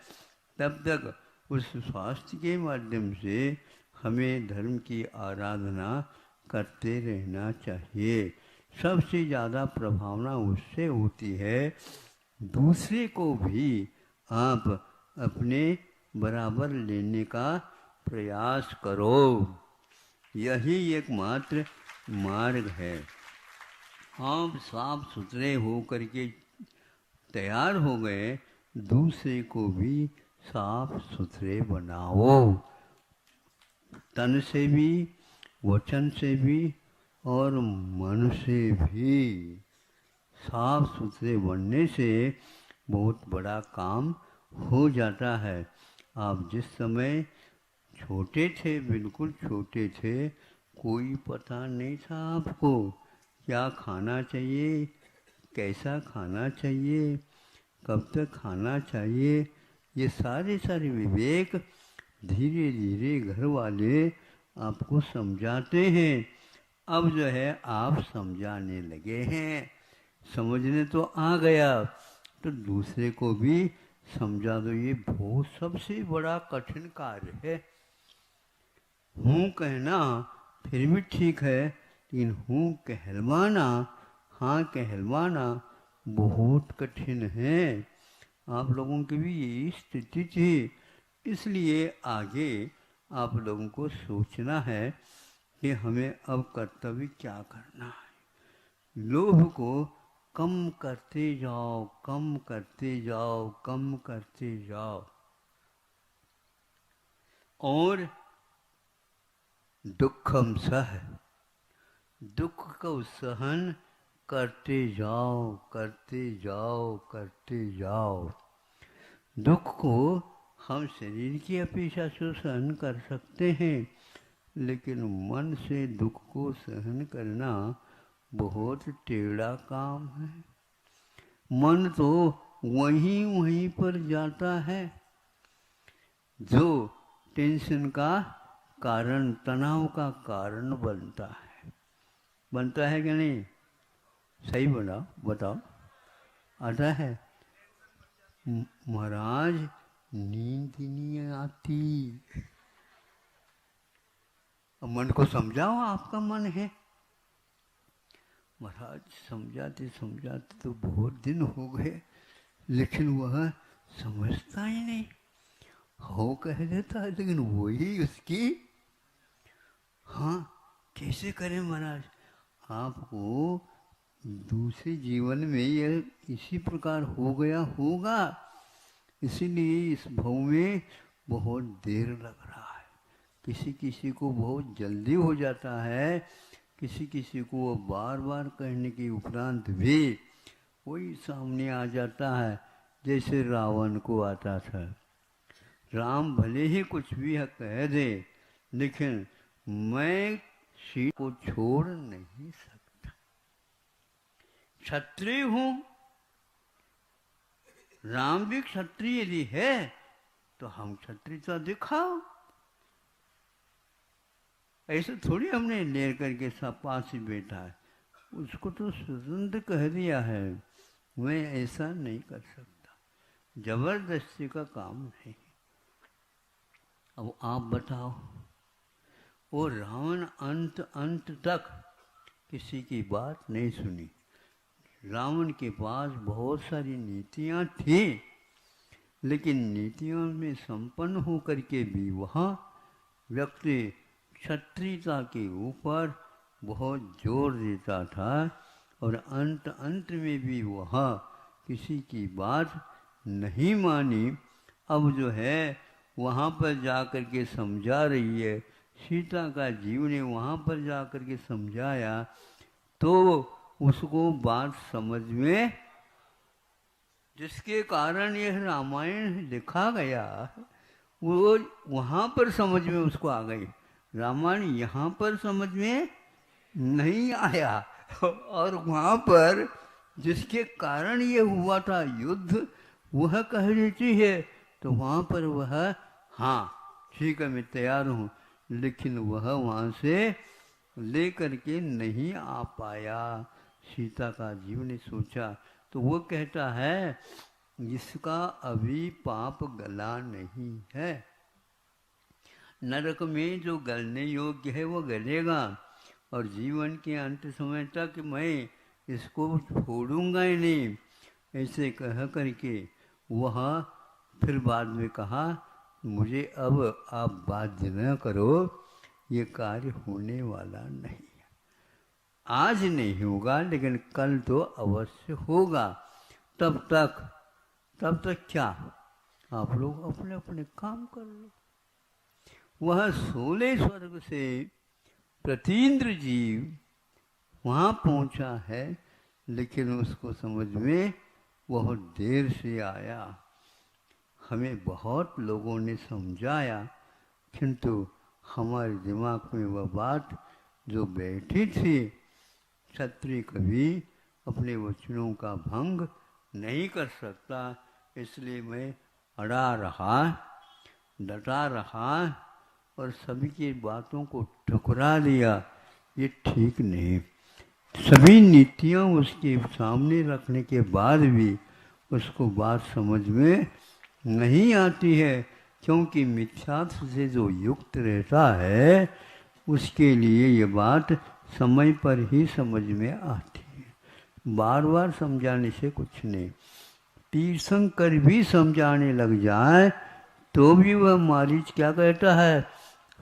तब तक उस स्वास्थ्य के माध्यम से हमें धर्म की आराधना करते रहना चाहिए। सबसे ज़्यादा प्रभावना उससे होती है, दूसरे को भी आप अपने बराबर लेने का प्रयास करो। यही एकमात्र मार्ग है। आप साफ सुथरे हो करके तैयार हो गए, दूसरे को भी साफ सुथरे बनाओ, तन से भी, वचन से भी और मन से भी। साफ सुथरे बनने से बहुत बड़ा काम हो जाता है। आप जिस समय छोटे थे, बिल्कुल छोटे थे, कोई पता नहीं था आपको क्या खाना चाहिए, कैसा खाना चाहिए, कब तक खाना चाहिए। ये सारे विवेक धीरे धीरे घर वाले आपको समझाते हैं। अब जो है आप समझाने लगे हैं, समझने तो आ गया, तो दूसरे को भी समझा दो। ये बहुत सबसे बड़ा कठिन कार्य है। हूँ कहना फिर भी ठीक है, लेकिन हूँ कहलवाना, हाँ कहलवाना बहुत कठिन है। आप लोगों की भी यही स्थिति थी, इसलिए आगे आप लोगों को सोचना है कि हमें अब कर्तव्य क्या करना है। लोभ को कम करते जाओ, कम करते जाओ, कम करते जाओ, और दुखम सह, दुख को सहन करते जाओ, करते जाओ, करते जाओ। दुख को हम शरीर की अपेक्षा से सहन कर सकते हैं, लेकिन मन से दुख को सहन करना बहुत टेढ़ा काम है। मन तो वहीं पर जाता है जो टेंशन का कारण, तनाव का कारण बनता है कि नहीं? सही बताओ। आता है महाराज, नींद नहीं आती। मन को समझाओ, आपका मन है। महाराज समझाते समझाते तो बहुत दिन हो गए, लेकिन वह समझता ही नहीं। हो कह देता है, लेकिन वही उसकी। हाँ, कैसे करें महाराज? आपको दूसरे जीवन में यह इसी प्रकार हो गया होगा, इसीलिए इस भव में बहुत देर लग रहा है। किसी किसी को बहुत जल्दी हो जाता है, किसी किसी को बार बार कहने के उपरांत भी वही सामने आ जाता है, जैसे रावण को आता था। राम भले ही कुछ भी कह दे, लेकिन मैं सीता को छोड़ नहीं सकता। क्षत्रिय हूं, राम भी क्षत्रिय यदि है तो हम क्षत्रियता दिखाओ। ऐसे थोड़ी हमने लेर करके सब पास ही बैठा है, उसको तो स्वतंत्र कह दिया है। मैं ऐसा नहीं कर सकता, जबरदस्ती का काम नहीं। अब आप बताओ, वो रावण अंत तक किसी की बात नहीं सुनी। रावण के पास बहुत सारी नीतियां थी, लेकिन नीतियों में संपन्न होकर के भी वह व्यक्ति क्षत्रियता के ऊपर बहुत जोर देता था, और अंत में भी वह किसी की बात नहीं मानी। अब जो है वहाँ पर जा कर के समझा रही है, सीता का जीव ने वहाँ पर जा कर के समझाया, तो उसको बात समझ में, जिसके कारण यह रामायण लिखा गया, वो वहाँ पर समझ में उसको आ गई। रामायण यहाँ पर समझ में नहीं आया, और वहाँ पर जिसके कारण ये हुआ था युद्ध, वह कह देती है, तो वहाँ पर वह हाँ ठीक है मैं तैयार हूँ, लेकिन वह वहाँ से लेकर के नहीं आ पाया। सीता का जीव ने सोचा, तो वो कहता है इसका अभी पाप गला नहीं है। नरक में जो गलने योग्य है वो गलेगा, और जीवन के अंत समय तक मैं इसको छोड़ूंगा ही नहीं, ऐसे कह करके वह फिर बाद में कहा, मुझे अब आप बाध्य न करो, ये कार्य होने वाला नहीं है। आज नहीं होगा लेकिन कल तो अवश्य होगा। तब तक क्या, आप लोग अपने अपने काम कर लो। वह 16 स्वर्ग से प्रतीन्द्र जीव वहाँ पहुँचा है, लेकिन उसको समझ में बहुत देर से आया। हमें बहुत लोगों ने समझाया, किंतु हमारे दिमाग में वह बात जो बैठी थी, क्षत्रिय कभी अपने वचनों का भंग नहीं कर सकता, इसलिए मैं अड़ा रहा, डटा रहा और सभी की बातों को ठुकरा दिया। ये ठीक नहीं। सभी नीतियाँ उसके सामने रखने के बाद भी उसको बात समझ में नहीं आती है, क्योंकि मिथ्यात्व से जो युक्त रहता है उसके लिए ये बात समय पर ही समझ में आती है। बार बार समझाने से कुछ नहीं। तीर्थंकर भी समझाने लग जाए तो भी वह मारीच क्या कहता है,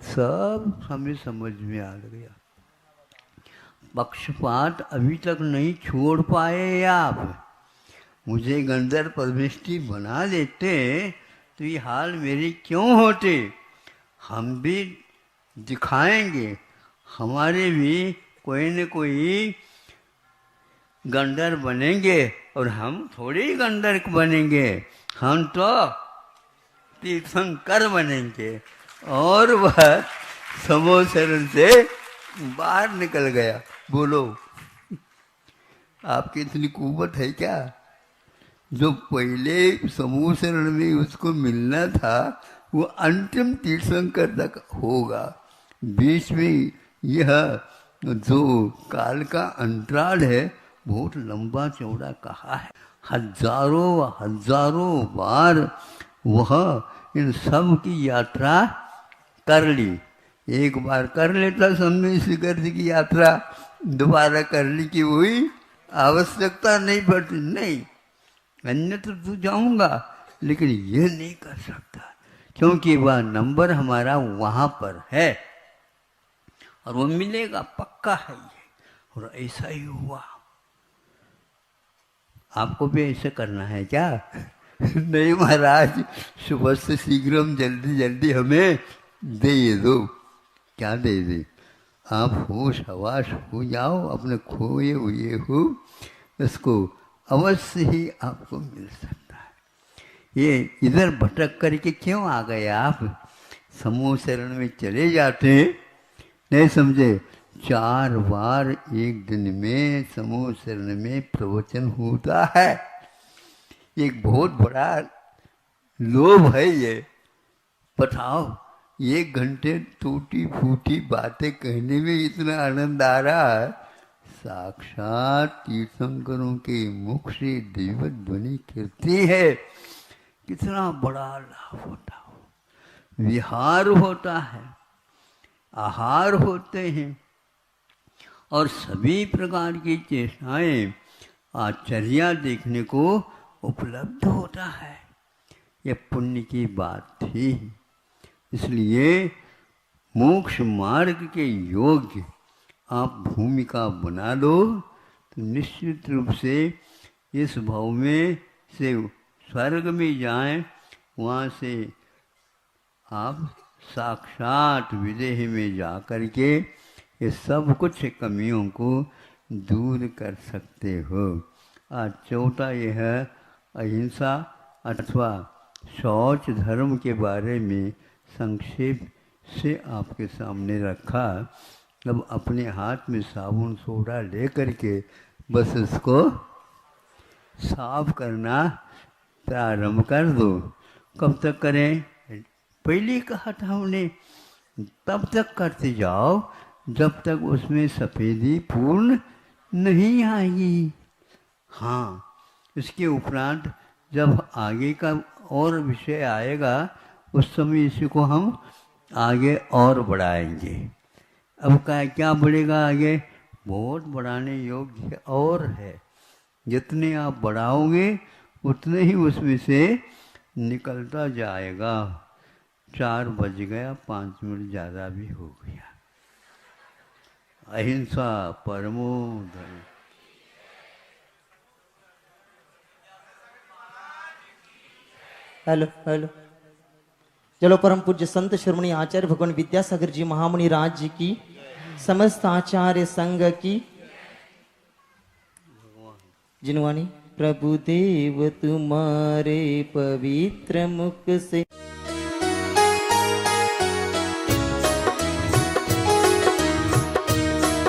सब हमें समझ में आ गया। पक्षपात अभी तक नहीं छोड़ पाए आप। मुझे गंधर्व परमेष्ठी बना देते तो ये हाल मेरे क्यों होते। हम भी दिखाएंगे, हमारे भी कोई न कोई गंधर्व बनेंगे, और हम थोड़ी ही गंधर्व बनेंगे, हम तो तीर्थंकर बनेंगे। और वह समूह शरण से बाहर निकल गया। बोलो, आपकी इतनी कुव्वत है क्या? जो पहले समूह शरण में उसको मिलना था वो अंतिम तीर्थंकर तक होगा। बीच में यह जो काल का अंतराल है बहुत लंबा चौड़ा कहा है। हजारों बार वह इन सब की यात्रा कर ली। एक बार कर लेता सम्य शिखर की यात्रा, दोबारा करने की कोई आवश्यकता नहीं पड़ती। नहीं, अन्यत्र तो जाऊंगा लेकिन ये नहीं कर सकता, क्योंकि वह नंबर हमारा वहां पर है और वो मिलेगा, पक्का है ये। और ऐसा ही हुआ। आपको भी ऐसे करना है क्या? नहीं महाराज, सुबह से शीघ्र जल्दी जल्दी हमें दे दो। क्या दे दे? आप होश हवास हो जाओ, अपने खोए हुए हो, इसको अवश्य ही आपको मिल सकता है। ये इधर भटक करके क्यों आ गए आप? समूह शरण में चले जाते, नहीं समझे? 4 बार एक दिन में समूह शरण में प्रवचन होता है। एक बहुत बड़ा लोभ है ये। बताओ, 1 घंटे टूटी फूटी बातें कहने में इतना आनंद आ रहा है। साक्षात तीर्थंकरों के मुख से दैवत ध्वनि कीर्ति है, कितना बड़ा लाभ होता हो। विहार होता है, आहार होते हैं और सभी प्रकार की चेष्टाएं आचर्या देखने को उपलब्ध होता है। यह पुण्य की बात थी। इसलिए मोक्ष मार्ग के योग्य आप भूमिका बना लो तो निश्चित रूप से इस भाव में से स्वर्ग में जाएं, वहाँ से आप साक्षात विदेह में जा कर के ये सब कुछ कमियों को दूर कर सकते हो। आज चौथा यह अहिंसा अथवा शौच धर्म के बारे में संक्षेप से आपके सामने रखा। अब अपने हाथ में साबुन सोडा ले करके बस इसको साफ करना प्रारंभ कर दो। कब तक करें? पहले कहा था हमने, तब तक करते जाओ जब तक उसमें सफ़ेदी पूर्ण नहीं आएगी। हाँ, इसके उपरांत जब आगे का और विषय आएगा उस समय इसी को हम आगे और बढ़ाएंगे। अब क्या बढ़ेगा आगे? बहुत बढ़ाने योग्य और है। जितने आप बढ़ाओगे उतने ही उसमें से निकलता जाएगा। 4 बज गया, 5 मिनट ज़्यादा भी हो गया। अहिंसा परमो धर्म। Hello hello. चलो परम पूज्य संत शिरोमणि आचार्य भगवान विद्यासागर जी महामुनि राज जी की, समस्त आचार्य संघ की जिनवानी। प्रभु देव तुम्हारे पवित्र मुख से